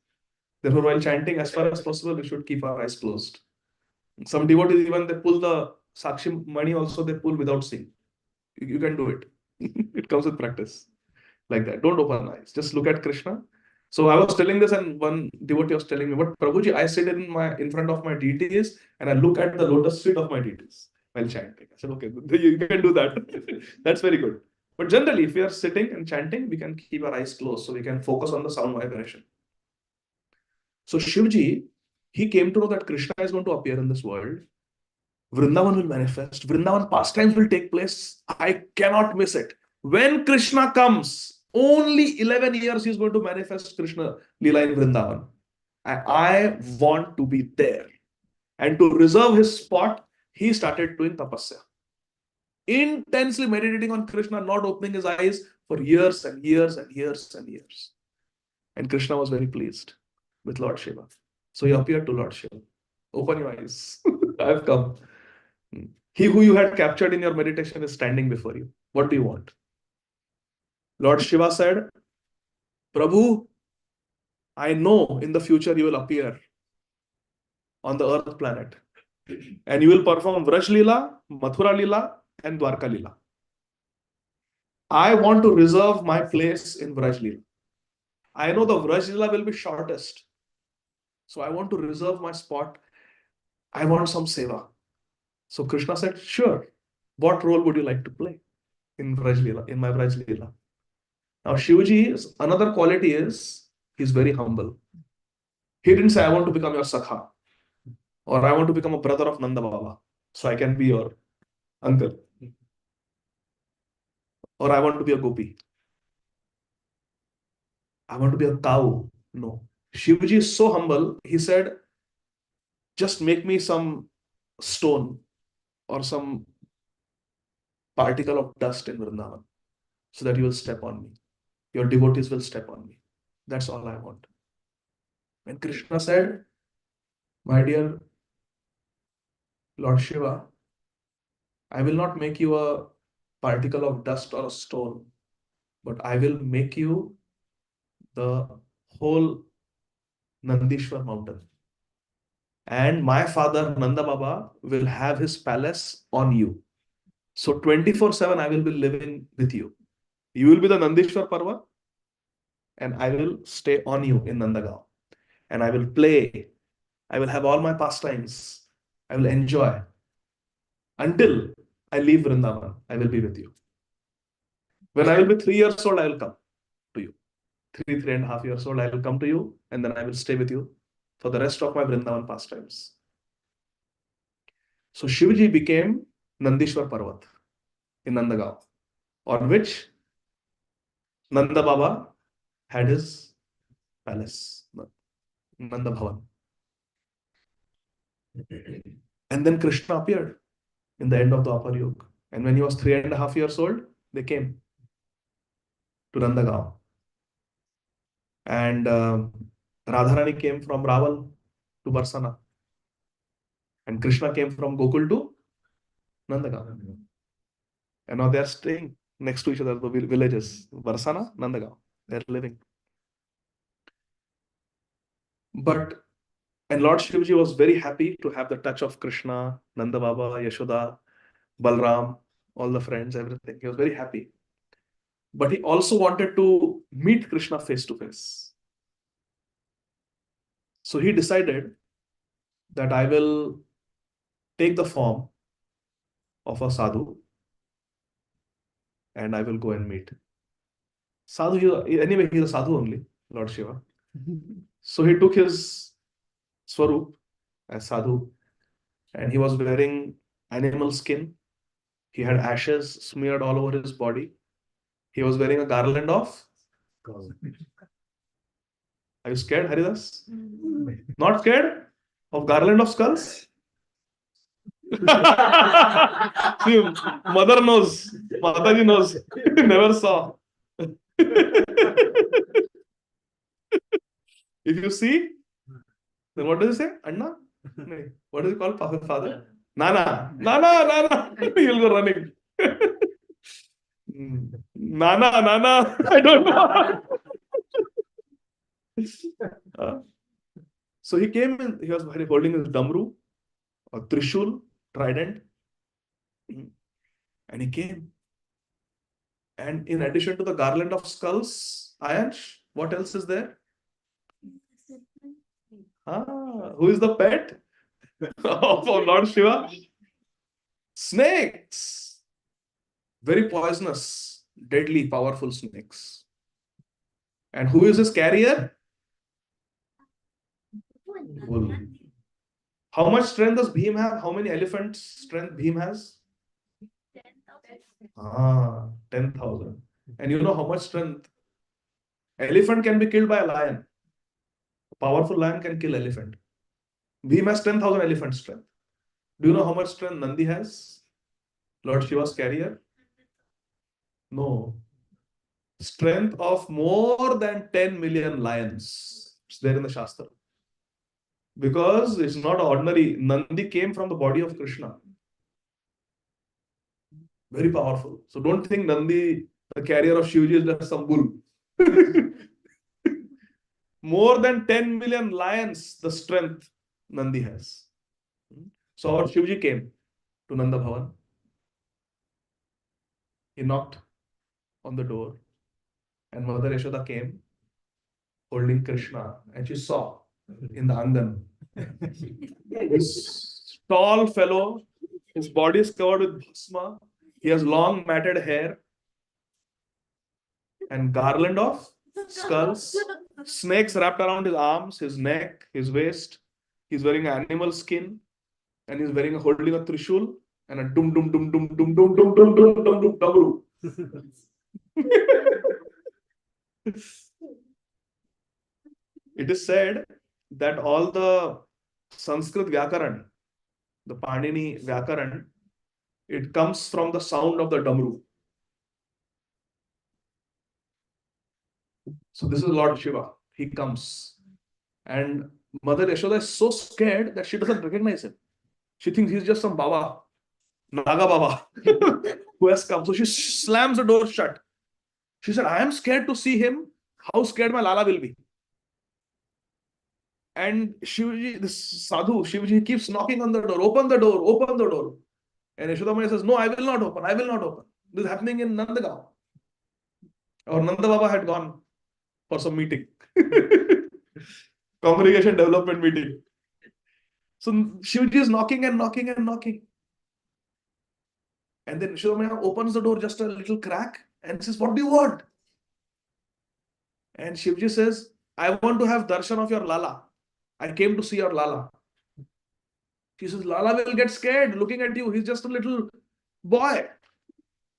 Therefore, while chanting, as far as possible, we should keep our eyes closed. Some devotees, even they pull the Sakshi Mani also, they pull without seeing. You can do it. It comes with practice. Like that. Don't open eyes. Just look at Krishna. So I was telling this, and one devotee was telling me, but Prabhuji, I sit in front of my deities and I look at the lotus feet of my deities while chanting. I said, okay, you can do that. That's very good. But generally, if we are sitting and chanting, we can keep our eyes closed so we can focus on the sound vibration. So Shivji, he came to know that Krishna is going to appear in this world. Vrindavan will manifest. Vrindavan pastimes will take place. I cannot miss it. When Krishna comes, only 11 years he is going to manifest Krishna Leela in Vrindavan. I want to be there. And to reserve his spot, he started doing tapasya. Intensely meditating on Krishna, not opening his eyes for years and years and years and years. And Krishna was very pleased with Lord Shiva. So he appeared to Lord Shiva. Open your eyes. I've come. He who you had captured in your meditation is standing before you. What do you want? Lord Shiva said, Prabhu, I know in the future you will appear on the earth planet. And you will perform Vraj Leela, Mathura Leela, and Dwarka Leela. I want to reserve my place in Vraj Leela. I know the Vraj Leela will be shortest. So I want to reserve my spot. I want some seva. So Krishna said, sure. What role would you like to play in Vraj Leela, in my Vraj Leela? Now Shivaji's another quality is he's very humble. He didn't say, I want to become your Sakha, or I want to become a brother of Nanda Baba, so I can be your uncle, or I want to be a gopi. I want to be a cow. No. Shivaji is so humble, he said, just make me some stone or some particle of dust in Vrindavan so that you will step on me. Your devotees will step on me. That's all I want. And Krishna said, my dear Lord Shiva, I will not make you a particle of dust or a stone, but I will make you the whole Nandishwar mountain. And my father Nanda Baba will have his palace on you. So 24/7 I will be living with you. You will be the Nandishwar Parvat, and I will stay on you in Nandagaon. And I will play, I will have all my pastimes. I will enjoy. Until I leave Vrindavan, I will be with you. When I will be 3 years old, I will come to you. 3.5 years old, I will come to you, and then I will stay with you for the rest of my Vrindavan pastimes. So Shivji became Nandishwar Parvat in Nandagaon, on which Nanda Baba had his palace, Nanda Bhavan. And then Krishna appeared in the end of the Dwapar Yuga. And when he was 3.5 years old, they came to Nandagaon. And Radharani came from Raval to Barsana. And Krishna came from Gokul to Nandagaon. And now they are staying next to each other, the villages, Barsana, Nandagaon. They are living. And Lord Shivji was very happy to have the touch of Krishna, Nanda Baba, Yashoda, Balram, all the friends, everything. He was very happy. But he also wanted to meet Krishna face to face. So he decided that I will take the form of a sadhu and I will go and meet. Sadhu, anyway, he's a sadhu only, Lord Shiva. So he took his swarup as sadhu and he was wearing animal skin. He had ashes smeared all over his body. He was wearing a garland of. Are you scared, Haridas? Not scared of garland of skulls? See, mother knows. Mataji knows. Never saw. If you see, then what does he say? Anna? What does he call father? Nana. Nana, Nana. He'll go running. Nana, Nana. I don't know. So he came in, he was holding his damru, a trishul, trident, and he came. And in addition to the garland of skulls, Ayansh, what else is there? Who is the pet of Lord Shiva? Snakes. Very poisonous, deadly, powerful snakes. And who is his carrier? Bull. How much strength does Bhim have? How many elephants strength Bhim has? 10,000. And you know how much strength? Elephant can be killed by a lion. A powerful lion can kill elephant. Bhim has 10,000 elephant strength. Do you know how much strength Nandi has? Lord Shiva's carrier? No. Strength of more than 10 million lions. It's there in the Shastra. Because it's not ordinary. Nandi came from the body of Krishna. Very powerful. So don't think Nandi, the carrier of Shivji, is just some bull. More than 10 million lions, the strength Nandi has. So our Shivji came to Nanda Bhavan. He knocked on the door and Mother Yashoda came holding Krishna and she saw in the Angan. This tall fellow, his body is covered with bhasma. He has long matted hair and garland of skulls, snakes wrapped around his arms, his neck, his waist. He's wearing animal skin and he's holding a trishul and a dum dum dum dum dum dum dum dum dum dum dum dum. It is said that all the Sanskrit Vyakaran, the Panini Vyakaran, it comes from the sound of the damru. So this is Lord Shiva. He comes. And Mother Yashoda is so scared that she doesn't recognize him. She thinks he's just some Baba, Naga Baba, who has come. So she slams the door shut. She said, I am scared to see him. How scared my Lala will be. And Shivji, this sadhu, Shivji keeps knocking on the door. Open the door, open the door. And Yashoda Maya says, no, I will not open. I will not open. This is happening in Nandagaon. Or Nanda Baba had gone for some meeting. Congregation development meeting. So Shivji is knocking and knocking and knocking. And then Yashoda opens the door just a little crack and says, "What do you want?" And Shivji says, "I want to have darshan of your Lala. I came to see your Lala." She says, "Lala will get scared looking at you. He's just a little boy.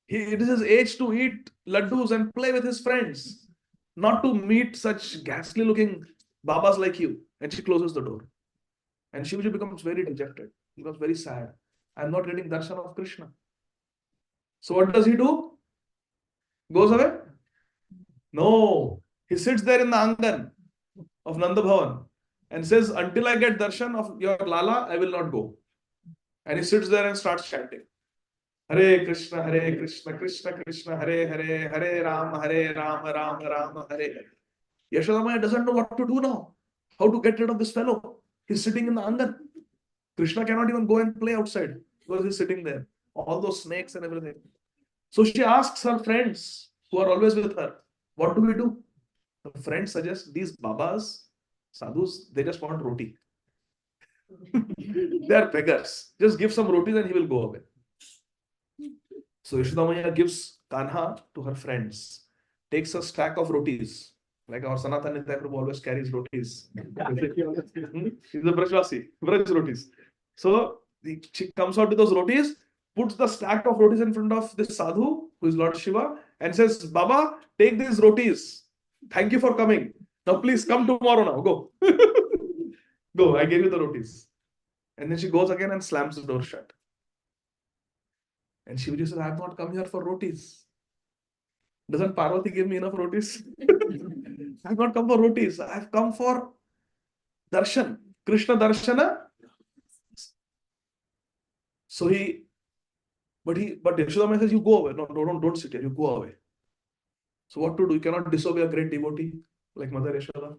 It is his age to eat laddus and play with his friends, not to meet such ghastly looking babas like you." And she closes the door. And Shivji becomes very dejected. He becomes very sad. I'm not getting darshan of Krishna. So what does he do? Goes away? No. He sits there in the Angan of Nanda Bhavan and says, "Until I get darshan of your Lala, I will not go." And he sits there and starts chanting, "Hare Krishna, Krishna Krishna, Hare Hare, Hare Rama, Rama Rama, Hare Hare." Yashoda Maya doesn't know what to do now. How to get rid of this fellow? He's sitting in the Angan. Krishna cannot even go and play outside because he's sitting there. All those snakes and everything. So she asks her friends who are always with her, "What do we do?" The friends suggest, "These babas, sadhus, they just want roti." They are beggars. Just give some rotis and he will go away. So Yashoda Maya gives Kanha to her friends, takes a stack of rotis. Like our Sanatana Prabhu always carries rotis. He's a Brajvasi, Braj rotis. So she comes out with those rotis, puts the stack of rotis in front of this sadhu, who is Lord Shiva, and says, "Baba, take these rotis. Thank you for coming. Now please come tomorrow now. Go." Go, I gave you the rotis. And then she goes again and slams the door shut. And Shivji says, "I have not come here for rotis. Doesn't Parvati give me enough rotis?" "I have not come for rotis. I have come for darshan. Krishna darshana." So but Yashoda Maya says, "You go away. No, don't sit here. You go away." So what to do? You cannot disobey a great devotee like Mother Yashoda,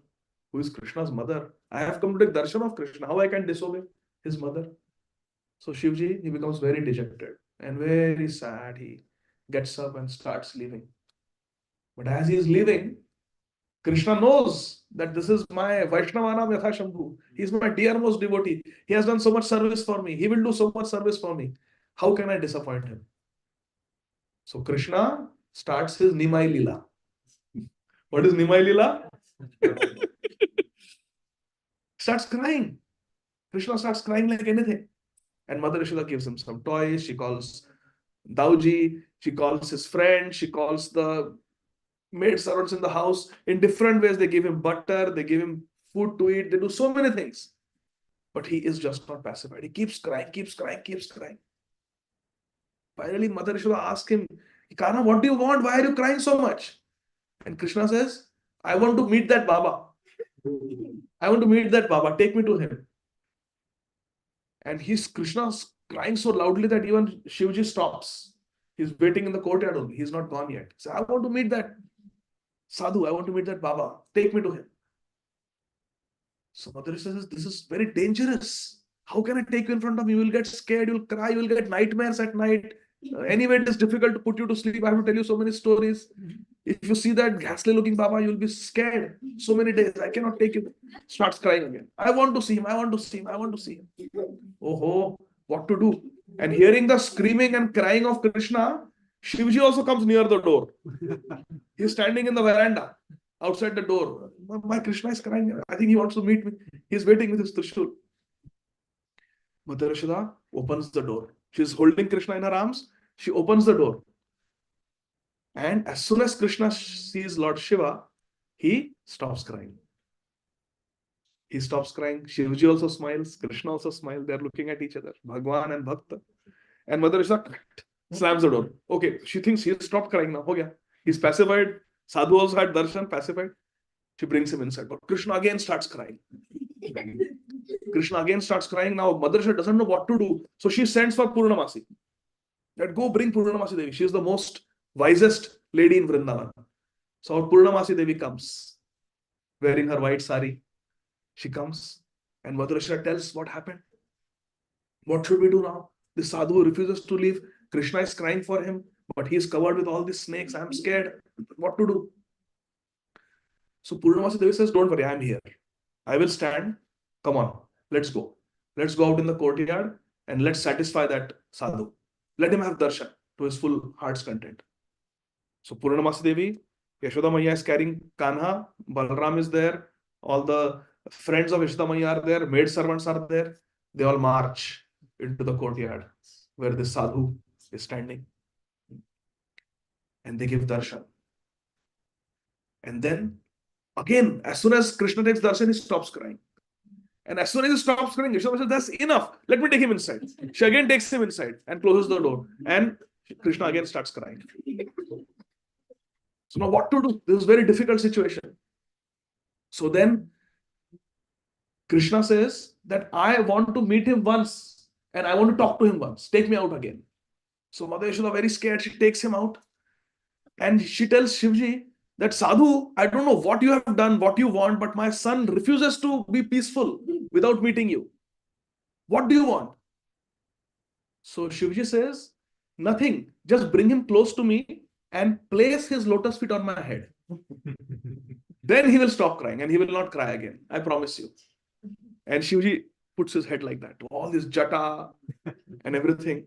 who is Krishna's mother. I have come to take darshan of Krishna. How I can disobey his mother? So Shivji, he becomes very dejected and very sad. He gets up and starts leaving. But as he is leaving, Krishna knows that this is my Vaishnavanam Yatha Shambhu. He is my dearmost devotee. He has done so much service for me. He will do so much service for me. How can I disappoint him? So Krishna starts his Nimai Lila. What is Nimai Lila? Starts crying. Krishna starts crying like anything. And Mother Yashoda gives him some toys. She calls Dauji. She calls his friend. She calls the maid servants in the house in different ways. They give him butter. They give him food to eat. They do so many things. But he is just not pacified. He keeps crying, keeps crying, keeps crying. Finally, Mother Yashoda asks him, "Kana, what do you want? Why are you crying so much?" And Krishna says, "I want to meet that Baba. I want to meet that Baba. Take me to him." And Krishna's crying so loudly that even Shivji stops. He's waiting in the courtyard only. He's not gone yet. So I want to meet that sadhu. I want to meet that Baba. Take me to him. So Mother says, "This is very dangerous. How can I take you in front of me? You will get scared. You will cry. You will get nightmares at night. Anyway, it is difficult to put you to sleep. I have to tell you so many stories. If you see that ghastly looking Baba, you will be scared so many days. I cannot take you." Starts crying again. "I want to see him. I want to see him. I want to see him." Oh, what to do? And hearing the screaming and crying of Krishna, Shivji also comes near the door. He's standing in the veranda outside the door. My Krishna is crying. I think he wants to meet me. He's waiting with his Trishul. Mother Yashoda opens the door. She's holding Krishna in her arms. She opens the door. And as soon as Krishna sees Lord Shiva, he stops crying. He stops crying. Shivji also smiles. Krishna also smiles. They're looking at each other. Bhagwan and Bhakta. And Mother Yashoda slams the door. Okay, she thinks he stopped crying now. Ho gaya. He's pacified. Sadhu also had darshan, pacified. She brings him inside. But Krishna again starts crying. Krishna again starts crying. Now Mother Yashoda doesn't know what to do. So she sends for Purnamasi. That go bring Purnamasi Devi. She is the most wisest lady in Vrindavan. So Purnamasi Devi comes, wearing her white sari. She comes and Mother Yashoda tells what happened. What should we do now? The sadhu refuses to leave. Krishna is crying for him, but he is covered with all these snakes. I'm scared. What to do? So Purnamasi Devi says, "Don't worry, I'm here. I will stand. Come on, let's go." Let's go out in the courtyard and let's satisfy that sadhu. Let him have darshan to his full heart's content. So Purnamasi Devi, Yashoda Maya is carrying Kanha, Balram is there, all the friends of Yashoda Maya are there, maid servants are there. They all march into the courtyard where the sadhu is standing. And they give darshan. And then, again, as soon as Krishna takes darshan, he stops crying. And as soon as he stops crying, Yashoda says, that's enough. Let me take him inside. She again takes him inside and closes the door. And Krishna again starts crying. So now what to do? This is a very difficult situation. So then Krishna says that I want to meet him once and I want to talk to him once. Take me out again. So Mother Yashoda, very scared, she takes him out and she tells Shivji that Sadhu, I don't know what you have done, what you want, but my son refuses to be peaceful without meeting you. What do you want? So Shivji says, nothing. Just bring him close to me and place his lotus feet on my head. Then he will stop crying and he will not cry again. I promise you. And Shivji puts his head like that. All this jata and everything.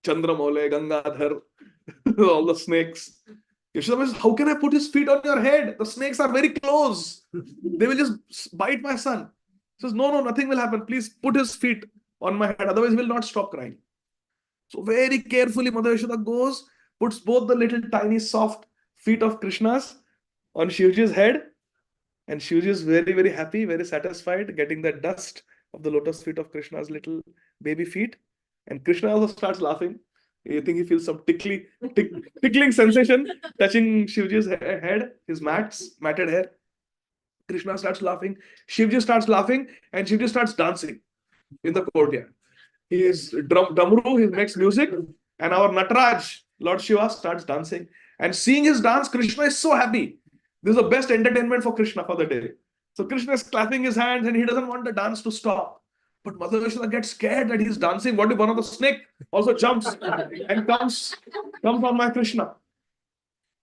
Chandramole, Gangadhar, all the snakes. Yashoda says, how can I put his feet on your head? The snakes are very close. They will just bite my son. He says, no, nothing will happen. Please put his feet on my head. Otherwise, he will not stop crying. So very carefully, Mother Yashoda goes, puts both the little tiny soft feet of Krishna's on Shivji's head. And Shivji is very, very happy, very satisfied, getting the dust of the lotus feet of Krishna's little baby feet. And Krishna also starts laughing. I think he feels some tickling sensation touching Shivji's head, his matted hair. Krishna starts laughing. Shivji starts laughing and Shivji starts dancing in the courtyard. He is Damru, he makes music, and our Nataraj, Lord Shiva, starts dancing. And seeing his dance, Krishna is so happy. This is the best entertainment for Krishna for the day. So Krishna is clapping his hands and he doesn't want the dance to stop. But Mother Yashoda gets scared that he's dancing. What if one of the snake also jumps and comes on my Krishna?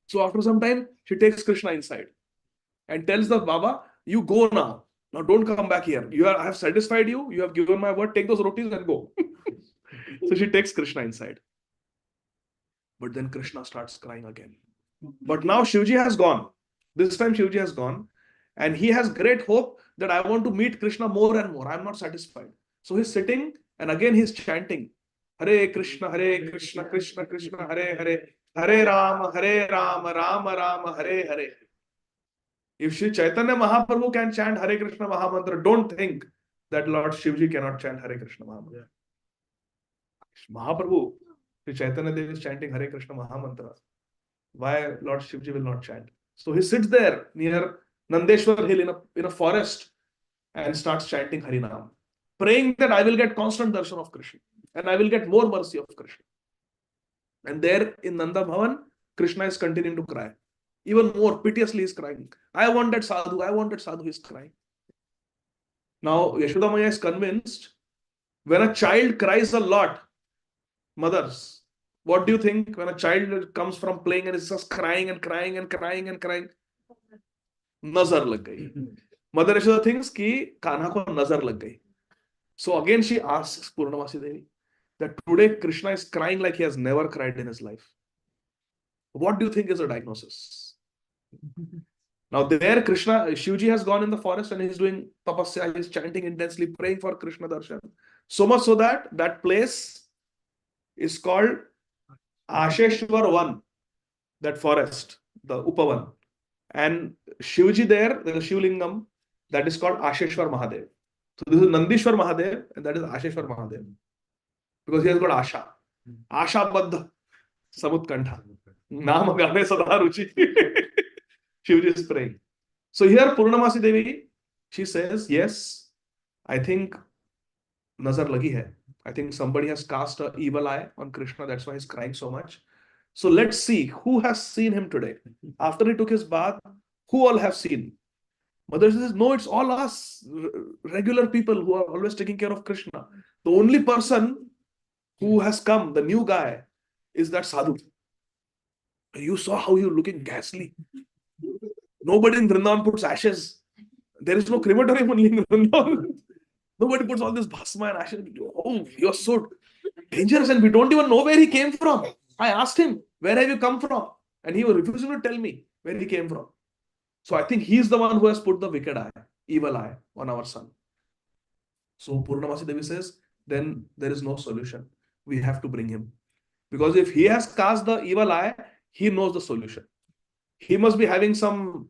So after some time, she takes Krishna inside and tells the Baba, you go now. Now don't come back here. I have satisfied you. You have given my word. Take those rotis and go. So she takes Krishna inside. But then Krishna starts crying again. But now Shivji has gone. This time Shivji has gone. And he has great hope that I want to meet Krishna more and more. I'm not satisfied. So he's sitting and again he's chanting. Hare Krishna, Krishna Krishna, Hare Hare. Hare Rama, Rama Rama, Hare Hare. If Shri Chaitanya Mahaprabhu can chant Hare Krishna Mahamantra, don't think that Lord Shivji cannot chant Hare Krishna Mahamantra. Mahaprabhu, Shri Chaitanya Dev is chanting Hare Krishna Mahamantra. Why Lord Shivji will not chant? So he sits there near Nandeshwar hill in a forest and starts chanting Harinam, praying that I will get constant darshan of Krishna and I will get more mercy of Krishna. And there in Nanda Bhavan, Krishna is continuing to cry. Even more piteously is crying. I want that sadhu, he is crying. Now Yashoda Maya is convinced when a child cries a lot, mothers, what do you think when a child comes from playing and is just crying and crying and crying and crying? Nazar lag gayi. Mother Yashoda thinks ki Kanha ko nazar lag gayi. So again she asks Purnamasi Devi that today Krishna is crying like he has never cried in his life. What do you think is the diagnosis? Now there Shivji has gone in the forest and he's doing tapasya, he's chanting intensely, praying for Krishna darshan. So much so that place is called Asheshwar Van, that forest, the Upavan. And Shivji there, the Shivlingam, that is called Asheshwar Mahadev. So this is Nandishwar Mahadev and that is Asheshwar Mahadev. Because he has got Asha. Asha Baddha Samutkantha. Nama Gane Sada Ruchi. Shivji is praying. So here Purnamasi Devi, she says, yes, I think Nazar lagi hai. I think somebody has cast an evil eye on Krishna. That's why he's crying so much. So let's see who has seen him today. After he took his bath, who all have seen? Mother says, no, it's all us, regular people who are always taking care of Krishna. The only person who has come, the new guy, is that sadhu. You saw how you're looking ghastly. Nobody in Vrindavan puts ashes. There is no crematorium only in Vrindavan. Nobody puts all this bhasma and ashes. Oh, you're so dangerous, and we don't even know where he came from. I asked him, where have you come from? And he was refusing to tell me where he came from. So I think he's the one who has put the wicked eye, evil eye on our son. So Purnamasi Devi says, then there is no solution. We have to bring him. Because if he has cast the evil eye, he knows the solution. He must be having some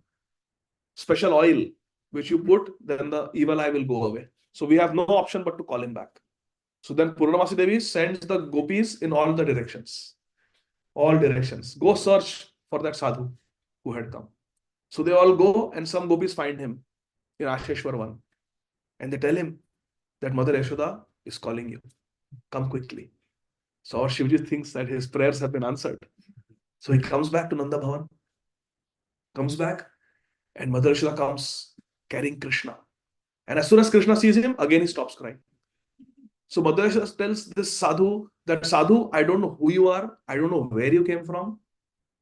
special oil which you put, then the evil eye will go away. So we have no option but to call him back. So then Purnamasi Devi sends the gopis in all the directions. All directions. Go search for that sadhu who had come. So they all go, and some gopis find him in Asheshwar Van. And they tell him that Mother Yashoda is calling you. Come quickly. So our Shivji thinks that his prayers have been answered. So he comes back to Nanda Bhavan, comes back, and Mother Yashoda comes carrying Krishna. And as soon as Krishna sees him, again he stops crying. So Mother Yashoda tells this sadhu that, Sadhu, I don't know who you are. I don't know where you came from.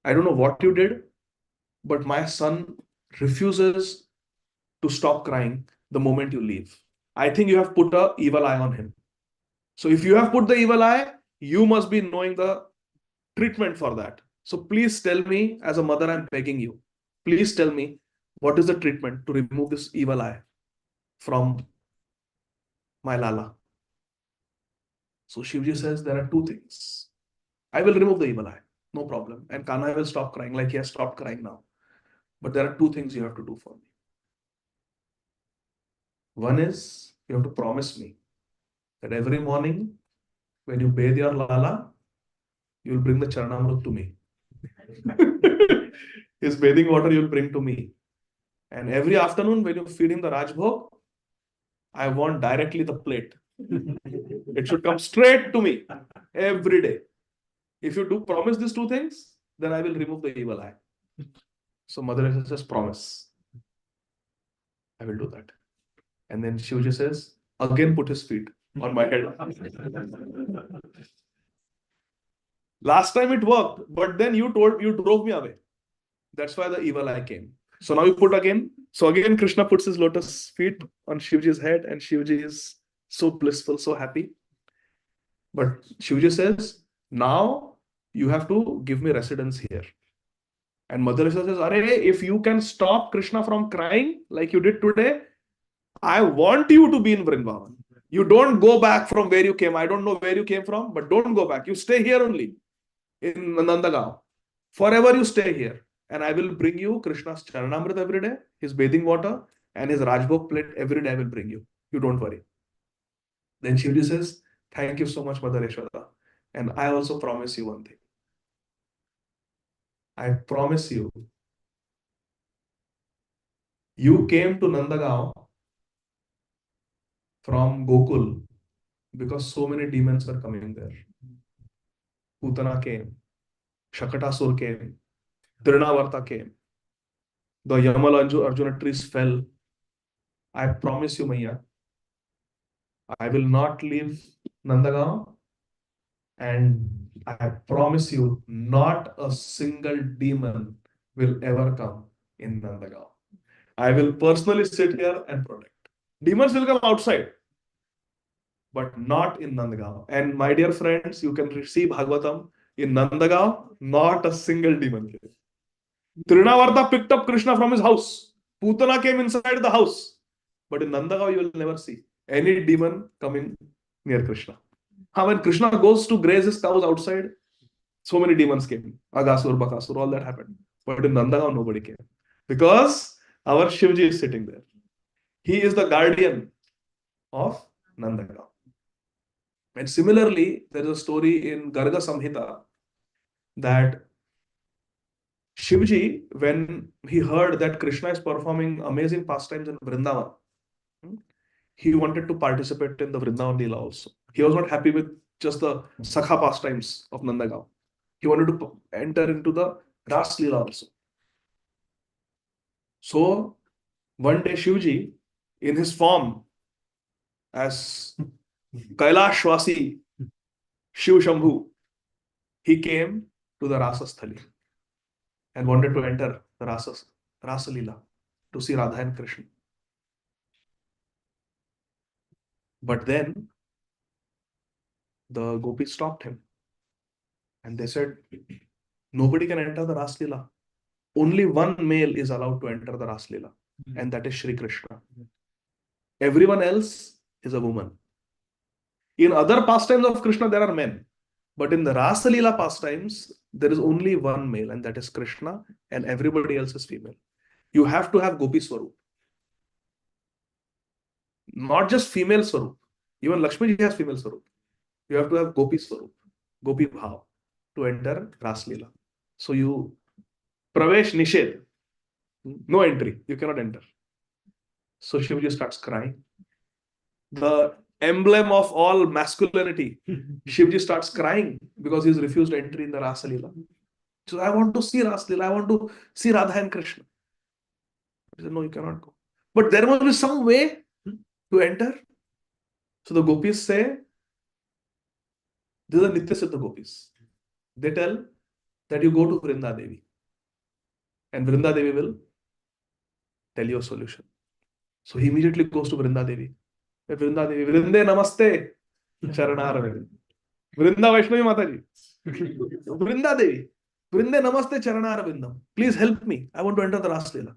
I don't know what you did. But my son refuses to stop crying the moment you leave. I think you have put an evil eye on him. So if you have put the evil eye, you must be knowing the treatment for that. So please tell me, as a mother, I'm begging you. Please tell me what is the treatment to remove this evil eye from my Lala. So Shivji says there are two things. I will remove the evil eye, no problem. And Kanhaiya will stop crying like he has stopped crying now. But there are two things you have to do for me. One is you have to promise me that every morning when you bathe your Lala, you will bring the Charanamrut to me. His bathing water you will bring to me. And every afternoon when you feed him the Rajbhog, I want directly the plate. It should come straight to me every day. If you do promise these two things, then I will remove the evil eye. So Mother Teresa says, promise. I will do that. And then Shivji says, again put his feet on my head. Last time it worked, but then you drove me away. That's why the evil eye came. So now you put again. So again, Krishna puts his lotus feet on Shivji's head, and Shivji is so blissful, so happy. But Shivji says, now you have to give me residence here. And Mother Teresa says, Arey, if you can stop Krishna from crying like you did today, I want you to be in Vrindavan. You don't go back from where you came. I don't know where you came from, but don't go back. You stay here only in Nandagaon. Forever you stay here. And I will bring you Krishna's Charanamrit every day, his bathing water, and his Rajbhog plate every day I will bring you. You don't worry. Then Shivji says, thank you so much, Mother Yashoda. And I also promise you one thing. I promise you, you came to Nandagaon from Gokul because so many demons were coming there. Putana came, Shakatasur came, Trinavarta came. The Yamal Arjuna trees fell. I promise you, Maya, I will not leave Nandagaon, and I promise you, not a single demon will ever come in Nandagaon. I will personally sit here and protect. Demons will come outside, but not in Nandagaon. And my dear friends, you can receive Bhagavatam in Nandagaon, not a single demon came. Trinavarta picked up Krishna from his house. Putana came inside the house. But in Nandagaon, you will never see any demon coming near Krishna. When Krishna goes to graze his cows outside, so many demons came. Agasur, Bakasur, all that happened. But in Nandagaon, nobody came. Because our Shivji is sitting there. He is the guardian of Nandagaon. And similarly, there is a story in Garga Samhita that Shivji, when he heard that Krishna is performing amazing pastimes in Vrindavan, he wanted to participate in the Vrindavan Leela also. He was not happy with just the Sakha pastimes of Nandagaon. He wanted to enter into the Ras Leela also. So one day Shivji, in his form as Kailashwasi Shiv Shambhu, he came to the Rasasthali and wanted to enter the Rasa Leela to see Radha and Krishna. But then the gopis stopped him and they said, nobody can enter the Ras Leela. Only one male is allowed to enter the Ras Leela, and that is Shri Krishna. Everyone else is a woman. In other pastimes of Krishna, there are men. But in the Rasa Leela pastimes, there is only one male, and that is Krishna, and everybody else is female. You have to have Gopi Swarup. Not just female Swarup. Even Lakshmi ji has female Swarup. You have to have Gopi Swarup, Gopi Bhav, to enter Rasa Leela. So you Pravesh Nishedh. No entry. You cannot enter. So Shivaji starts crying. The emblem of all masculinity, Shivaji starts crying because he's refused entry in the Rasa Leela. So I want to see Rasa Leela. I want to see Radha and Krishna. He said, no, you cannot go. But there must be some way to enter. So the gopis say, these are Nitya Siddha gopis. They tell that you go to Vrinda Devi. And Vrinda Devi will tell you a solution. So he immediately goes to Vrinda Devi. Vrinda Devi, Vrinde Namaste, Charanaravind. Vrinda Vaishnavi Mataji. Vrinda Devi, Vrinde Namaste, Charanaravinda. Please help me. I want to enter the Rasa Leela.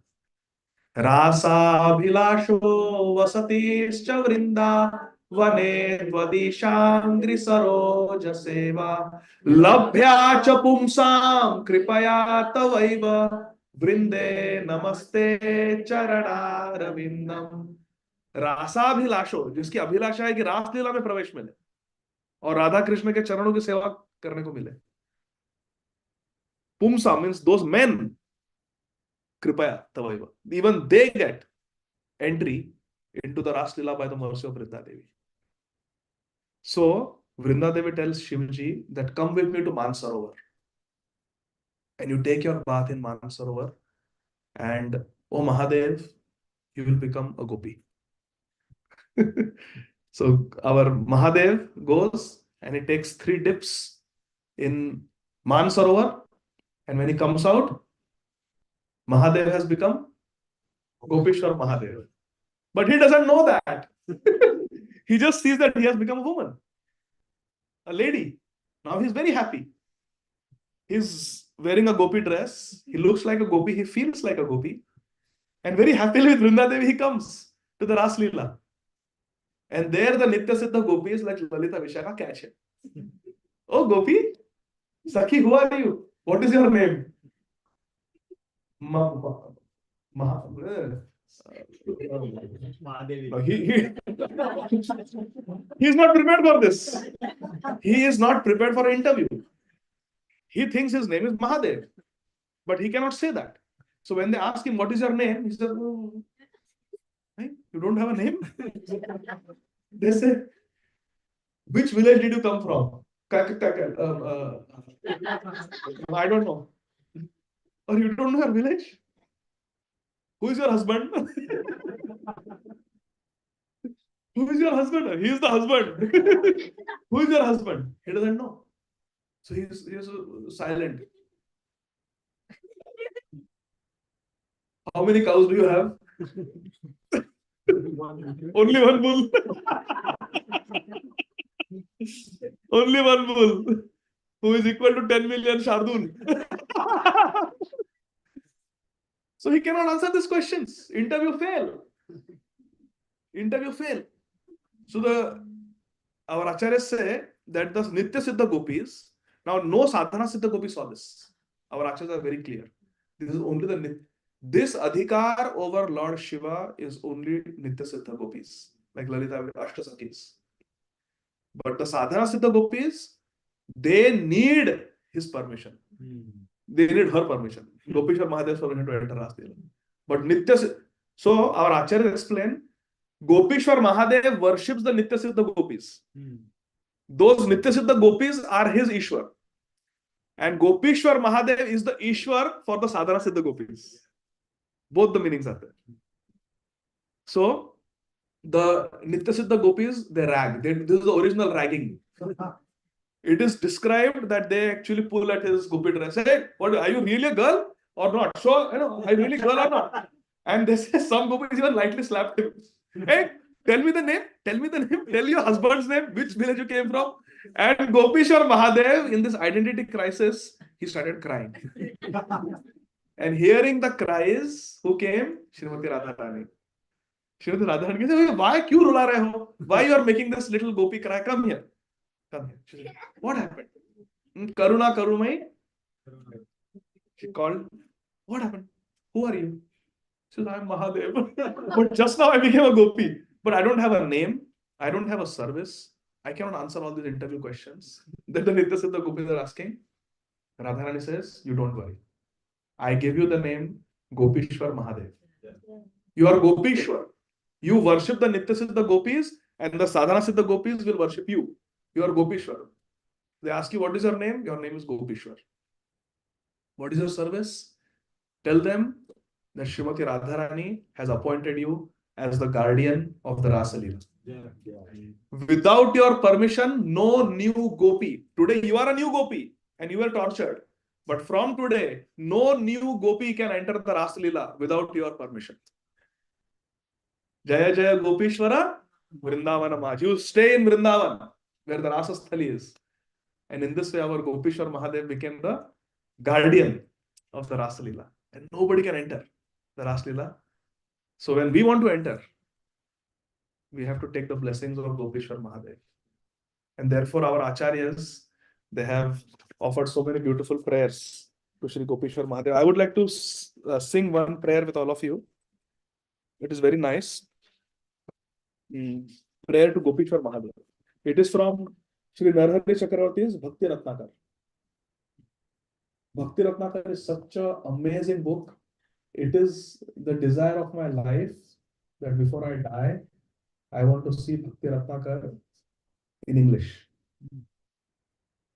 Rasa Bhilasho Vasatischa Vrinda Vane Dvadishangri Saroja Seva Labhya Cha Pumsam Kripaya Tavaiva Vrinde Namaste Charanarvindam. रासाभिलाषो, जिसकी अभिलाषा है कि रास लीला में प्रवेश मिले और राधा कृष्ण के चरणों की सेवा करने को मिले. पुंसा means those men. Kripaya Tavaiva. Even they get entry into the Ras Leela by the mercy of Vrinda Devi. So Vrinda Devi tells Shivaji that come with me to Mansarovar. And you take your bath in Mansarovar. And oh Mahadev, you will become a gopi. So our Mahadev goes and he takes 3 dips in Mansarovar. And when he comes out, Mahadev has become Gopishwar Mahadev. But he doesn't know that. He just sees that he has become a woman, a lady. Now he's very happy. He's wearing a gopi dress. He looks like a gopi. He feels like a gopi. And very happily with Vrinda Devi, he comes to the Ras Leela. And there the Nitya Siddha gopis like Lalita Vishaka catch him. Oh Gopi, Sakhi, who are you? What is your name? Maha. No, he's not prepared for this. He is not prepared for an interview. He thinks his name is Mahadev, but he cannot say that. So when they ask him, what is your name? He says, oh, you don't have a name? They say, which village did you come from? I don't know. Or you don't know your village? Who is your husband? Who is your husband? He is the husband. Who is your husband? He doesn't know. So he is silent. How many cows do you have? Only one bull. Only one bull. Who is equal to 10 million Shardun. So he cannot answer these questions. Interview fail. Interview fail. So our acharyas say that the Nitya Siddha gopis, now no sadhana Siddha gopis saw this. Our acharyas are very clear. This is only this adhikar over Lord Shiva is only Nitya Siddha gopis, like Lalita Ashtasakis. But the sadhana Siddha gopis, they need his permission. They need her permission. Gopishwar Mahadev's permission to enter Ras Leela. But Nitya, so our Acharya explain, Gopishwar Mahadev worships the Nitya Siddha gopis. Those Nitya Siddha gopis are his Ishwar. And Gopishwar Mahadev is the Ishwar for the Sadhana Siddha gopis. Both the meanings are there. So, the Nitya Siddha gopis, they rag. This is the original ragging. It is described that they actually pull at his gopi dress. Hey, what, are you really a girl or not? So, are you really a girl or not? And they say some gopis even lightly slapped him. Hey, Tell me the name. Tell me the name. Tell your husband's name. Which village you came from? And Gopishwar Mahadev, in this identity crisis, he started crying. And hearing the cries, who came? Shrimati Radharani. Shrimati Radharani said, why? Kyun rula rahe ho? Why you are making this little gopi cry? Come here. Come here. She said, what happened? Karuna Karumai. She called. What happened? Who are you? She said, I'm Mahadev. But just now I became a gopi. But I don't have a name. I don't have a service. I cannot answer all these interview questions. Then the Nitya Siddha gopis are asking. Radharani says, you don't worry. I give you the name Gopishwar Mahadev. You are Gopishwar. You worship the Nitya Siddha gopis and the Sadhana Siddha gopis will worship you. You are Gopishwar. They ask you, what is your name? Your name is Gopishwar. What is your service? Tell them that Srimati Radharani has appointed you as the guardian of the Rasa Leela. Without your permission, no new gopi. Today you are a new gopi and you were tortured. But from today, no new gopi can enter the Rasa Leela without your permission. Jaya Jaya Gopishwara, Vrindavana Maha. You stay in Vrindavan, where the Rasa Sthali is. And in this way, our Gopishwar Mahadev became the guardian of the Rasa Leela. And nobody can enter the Rasa Leela. So when we want to enter, we have to take the blessings of Gopishwar Mahadev. And therefore, our Acharyas, they have offered so many beautiful prayers to Shri Gopishwar Mahadev. I would like to sing one prayer with all of you. It is very nice. Prayer to Gopishwar Mahadev. It is from Shri Narahari Chakravarti's Bhakti Ratnakar. Bhakti Ratnakar is such an amazing book. It is the desire of my life that before I die, I want to see Bhakti Ratnakar in English.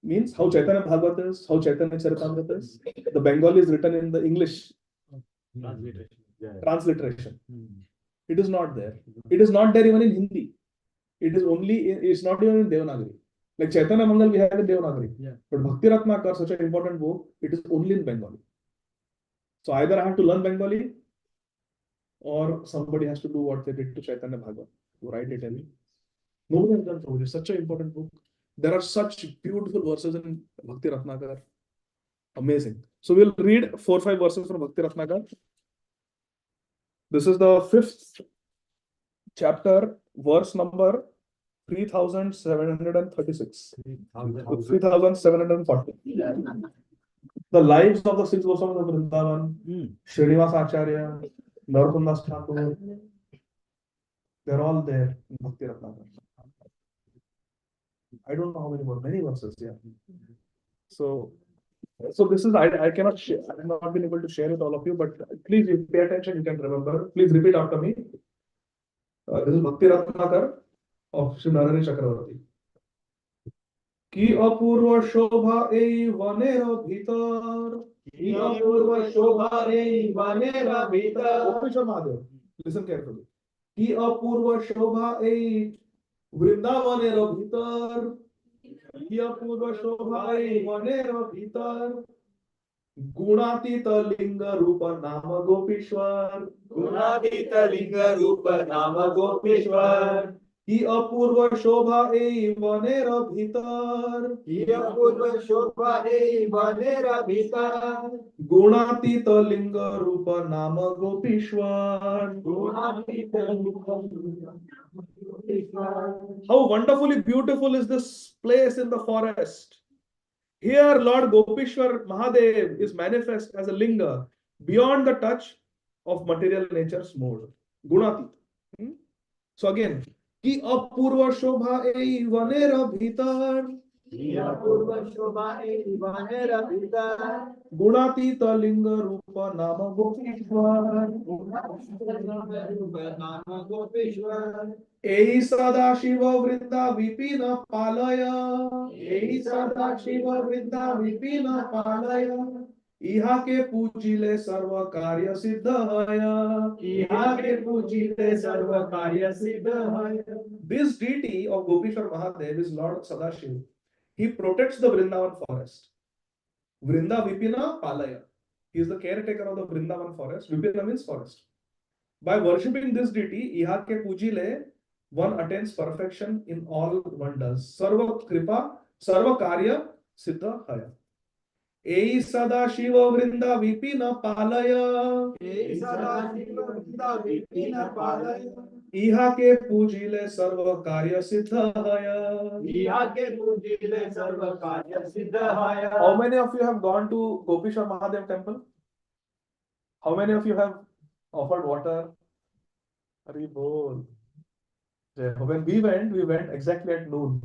Means how Chaitanya Bhagavat is, how Chaitanya Charitamrita is. The Bengali is written in the English transliteration. It is not there. It is not there even in Hindi. It is only, it's not even in Devanagari. Like Chaitanya Mangal, we have in Devanagari. But Bhakti Ratnakar, such an important book, it is only in Bengali. So either I have to learn Bengali or somebody has to do what they did to Chaitanya Bhagavat, to write it in. Nobody has done so. It is such an important book. There are such beautiful verses in Bhakti Ratnakar. Amazing. So we'll read 4 or 5 verses from Bhakti Ratnakar. This is the 5th chapter, verse number 3736. 3740. The lives of the 6 Goswamis of Vrindavan, Srinivas Acharya, Narottam Das Thakur, they're all there in Bhakti Ratnakar. I don't know how many more, many verses, yeah. So this is, I cannot share, I have not been able to share with all of you, but please pay attention, you can remember. Please repeat after me. This is Bhakti Ratnakar of Shri Narahari Chakravarti. কি অপূর্ব শোভা এই বনের ভিতর, কি অপূর্ব শোভা এই বনের ভিতর। Gopishwar Mahadev, listen carefully. কি অপূর্ব শোভা এই বৃন্দাবনের ভিতর, কি অপূর্ব শোভা এই বনের ভিতর, গুণাতীত লিঙ্গ রূপ নাম গোপীশ্বর, গুণাতীত লিঙ্গ রূপ নাম গোপীশ্বর। কি অপূর্ব শোভা এই বনের ভিতর, কি অপূর্ব শোভা এই বনের ভিতর, গুণাতীত লিঙ্গ রূপ নাম গোপীশ্বর, গুণাতীত লিঙ্গ রূপ নাম Gopishwar. How wonderfully beautiful is this place in the forest. Here Lord Gopishwar Mahadev is manifest as a linga beyond the touch of material nature's mode. Gunatit. So again, কি অপূর্ব শোভা এই বনের ভিতর, কি অপূর্ব শোভা এই বনের ভিতর, গুণাতীত লিঙ্গ রূপ নাম গোপীশ্বর, নাম গোপীশ্বর। এই সদা শিব বৃন্দা বিপিন পালয়, এই সদা শিব বৃন্দা বিপিন পালয়, ইহাকে পূজিলে সর্ব কার্য সিদ্ধ হয়, ইহাকে পূজিলে সর্ব কার্য সিদ্ধ হয়। This deity of Gopishwar Mahadev is Lord Sadashiv. He protects the Vrindavan forest. Vrinda Vipina Palaya. He is the caretaker of the Vrindavan forest. Vipina means forest. By worshipping this deity, ihake pujile, one attains perfection in all one does. Sarva kripa, sarva karya siddha haya. Ei sada shiva vrinda vipina palaya. इहा के पूजिले सर्व कार्य सिद्ध हय. How many of you have gone to Gopishwar Mahadev temple? How many of you have offered water? Hari bol. When we went exactly at noon.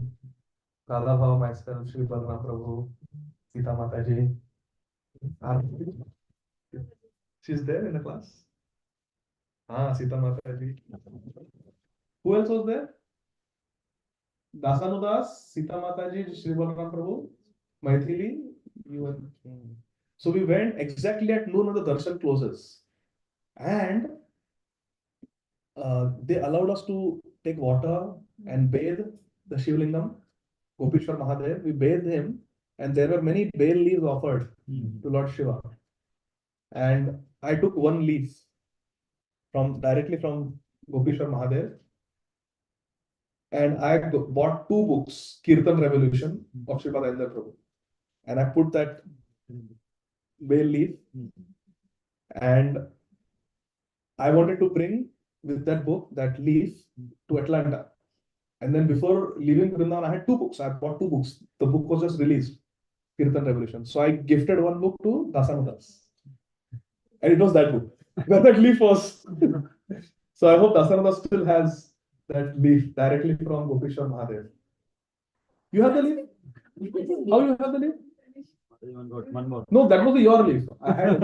Radha Bhava, myself, Shri Balram Prabhu, Sita Mataji. She's there in the class. Sita Mataji. Who else was there? Dasanudas, Sita Mataji, Shri Balram Prabhu, Maithili, you and. So we went exactly at noon when the darshan closes. And they allowed us to take water and bathe the Shivlingam, Gopishwar Mahadev. We bathed him, and there were many bale leaves offered to Lord Shiva. And I took one leaf directly from Gopishwar Mahadev, and I bought 2 books, Kirtan Revolution of Sripad Ayendar Prabhu, and I put that bale leaf, and I wanted to bring with that book, that leaf, to Atlanta. And then before leaving Vrindavan, I had 2 books. I bought 2 books. The book was just released, Kirtan Revolution. So I gifted one book to Dasanudas. And it was that book, where that leaf was. So I hope Dasanudas still has that leaf directly from Gopishwar Mahadev. You have the leaf? How you have the leaf? One more. No, that was your leaf. I had in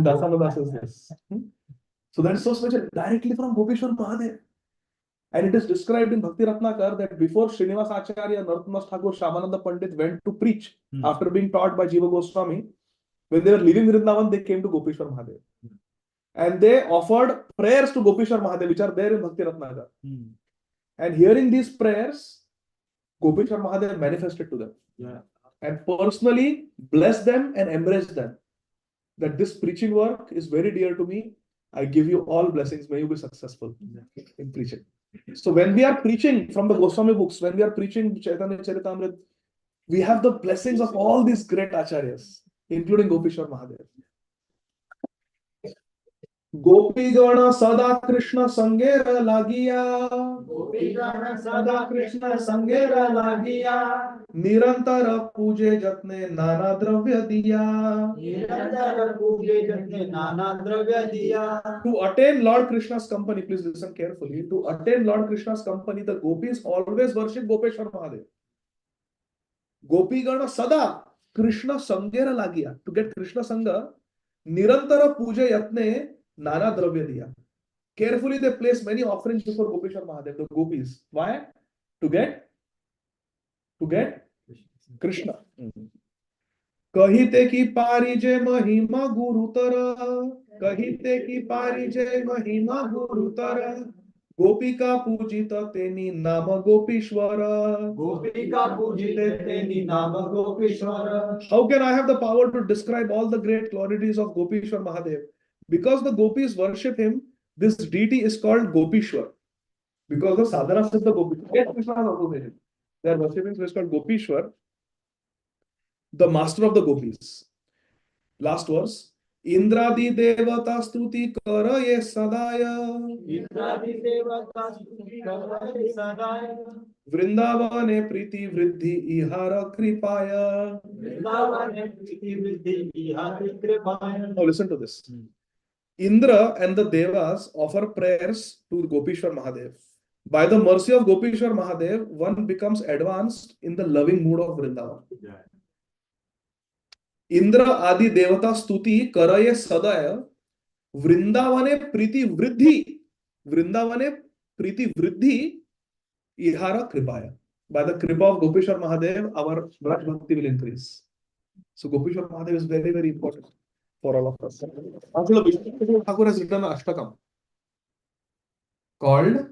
Dasanudas is this. So that is so special, directly from Gopishwar Mahadev. And it is described in Bhakti Ratnakar that before Srinivas Acharya, Narottam Thakur, Shyamananda Pandit went to preach after being taught by Jiva Goswami, when they were leaving Vrindavan, they came to Gopishwar Mahadev. And they offered prayers to Gopishwar Mahadev, which are there in Bhakti Ratnakar. And hearing these prayers, Gopishwar Mahadev manifested to them. And personally blessed them and embraced them. That this preaching work is very dear to me. I give you all blessings. May you be successful in preaching. So when we are preaching from the Goswami books, when we are preaching Chaitanya Charitamrita, we have the blessings of all these great acharyas, including Gopishwar Mahadev. Gopi Gana Sada Krishna Sangera Lagiya. Gopi Gana Sada Krishna Sangera Lagiya. Nirantara Puje Jatne Nana Dravya Diya. Nirantara Puje Jatne Nana Dravya Diya. To attain Lord Krishna's company, please listen carefully. To attain Lord Krishna's company, the gopis always worship Gopeshwar Mahadev. Gopi Gana Sada Krishna Sangera Lagiya. To get Krishna Sangha, Nirantara Puja Yatne Nana Dravya Diya. Carefully they place many offerings before Gopeshwar Mahadev, the gopis. Why? To get Krishna. Kahite ki parije mahima gurutara. Kahite ki parije mahima gurutara. Gopika pujita teni nama Gopishwara. Gopika pujita teni nama Gopishwara. How can I have the power to describe all the great qualities of Gopishwar Mahadev? Because the gopis worship him, this deity is called Gopishwar. Because the sadhana is the Gopishwar. They are worshipping, so it's called Gopishwar, the master of the gopis. Last verse. Indradi devata stuti karaye sadaya. Indradi devata stuti karaye sadaya. Vrindavane priti vriddhi ihara kripaya. Vrindavane priti vriddhi ihara kripaya. Now listen to this. Indra and the Devas offer prayers to Gopishwar Mahadev. By the mercy of Gopishwar Mahadev, one becomes advanced in the loving mood of Vrindavan. Indra Ādi Devata Stuti Karaye Sadaya. Vrindavane Priti Vriddhi. Vrindavane Priti Vriddhi Ihara Kripaya. By the Kripa of Gopishwar Mahadev, our Braj Bhakti will increase. So Gopishwar Mahadev is very, very important for all of us. Thakur has written an Ashtakam called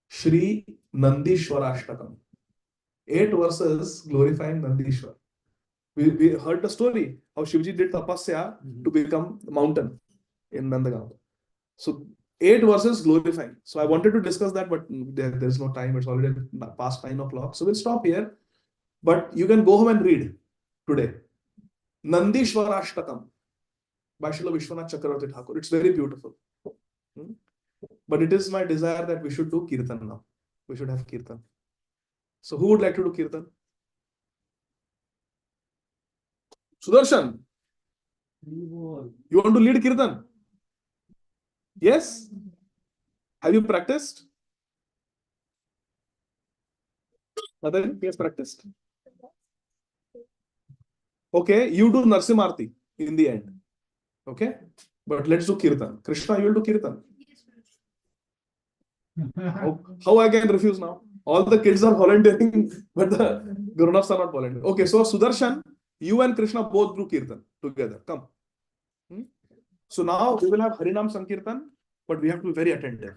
Shri Nandishwara Ashtakam. 8 verses glorifying Nandishwar. We heard the story how Shivji did tapasya to become a mountain in Nandagaon. So 8 verses glorifying. So I wanted to discuss that, but there's no time. It's already past 9 o'clock. So we'll stop here. But you can go home and read today. Nandishwarashtakam by Srila Vishwanath Chakravarti Thakur. It's very beautiful. But it is my desire that we should do Kirtan now. We should have Kirtan. So who would like to do Kirtan? Sudarshan, you want to lead Kirtan? Yes? Have you practiced? Nathan, he has practiced. Okay, you do Narsimarti in the end. Okay? But let's do Kirtan. Krishna, you will do Kirtan. How I can refuse now? All the kids are volunteering, but the grown-ups are not volunteering. Okay, so Sudarshan, you and Krishna both do Kirtan together. Come. So now we will have Harinam Sankirtan, but we have to be very attentive.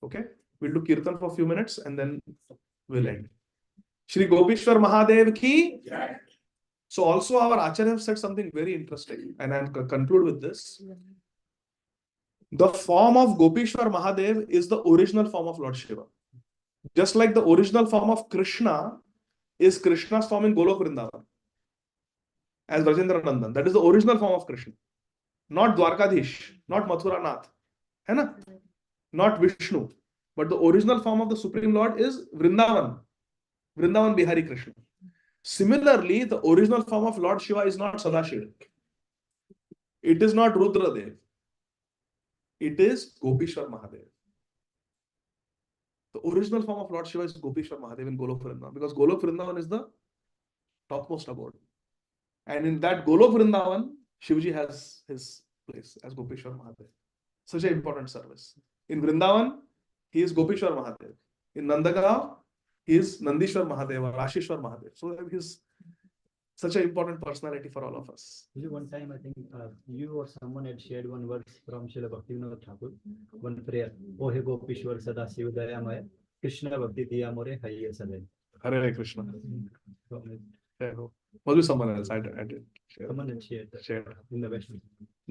Okay? We'll do Kirtan for a few minutes and then we'll end. Shri Gopishwar Mahadev ki. So also our Acharya have said something very interesting, and I'll conclude with this. The form of Gopishwar Mahadev is the original form of Lord Shiva. Just like the original form of Krishna is Krishna's form in Golok Vrindavan as Rajendra Nandan. That is the original form of Krishna. Not Dwarkadhish, not Mathura Nath, hai na? Not Vishnu. But the original form of the Supreme Lord is Vrindavan. Vrindavan Bihari Krishna. Similarly, the original form of Lord Shiva is not Sadashiva. It is not Rudradev. It is Gopishwar Mahadev. The original form of Lord Shiva is Gopishwar Mahadev in Golok Vrindavan, because Golok Vrindavan is the topmost abode. And in that Golok Vrindavan, Shivji has his place as Gopishwar Mahadev. Such an important service. In Vrindavan, he is Gopishwar Mahadev. In Nandagaon, he is Nandishwar Mahadev or Ashishwar Mahadev. So he is such an important personality for all of us. One time, I think you or someone had shared one verse from Srila Bhaktivinoda Thakur, one prayer. O he Gopishwar Sada Shiva Dayamaya, Krishna Bhakti Diyamore Hayya Sadai. Hare Krishna. Was it someone else? I did. Someone had shared in the West.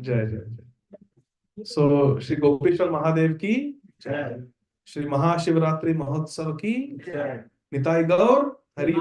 Jai, Jai, Jai. So, Shri Gopishwar Mahadev ki Jai. Shri Maha Shivaratri Mahotsav ki Jai. Nitai Gaur Hari.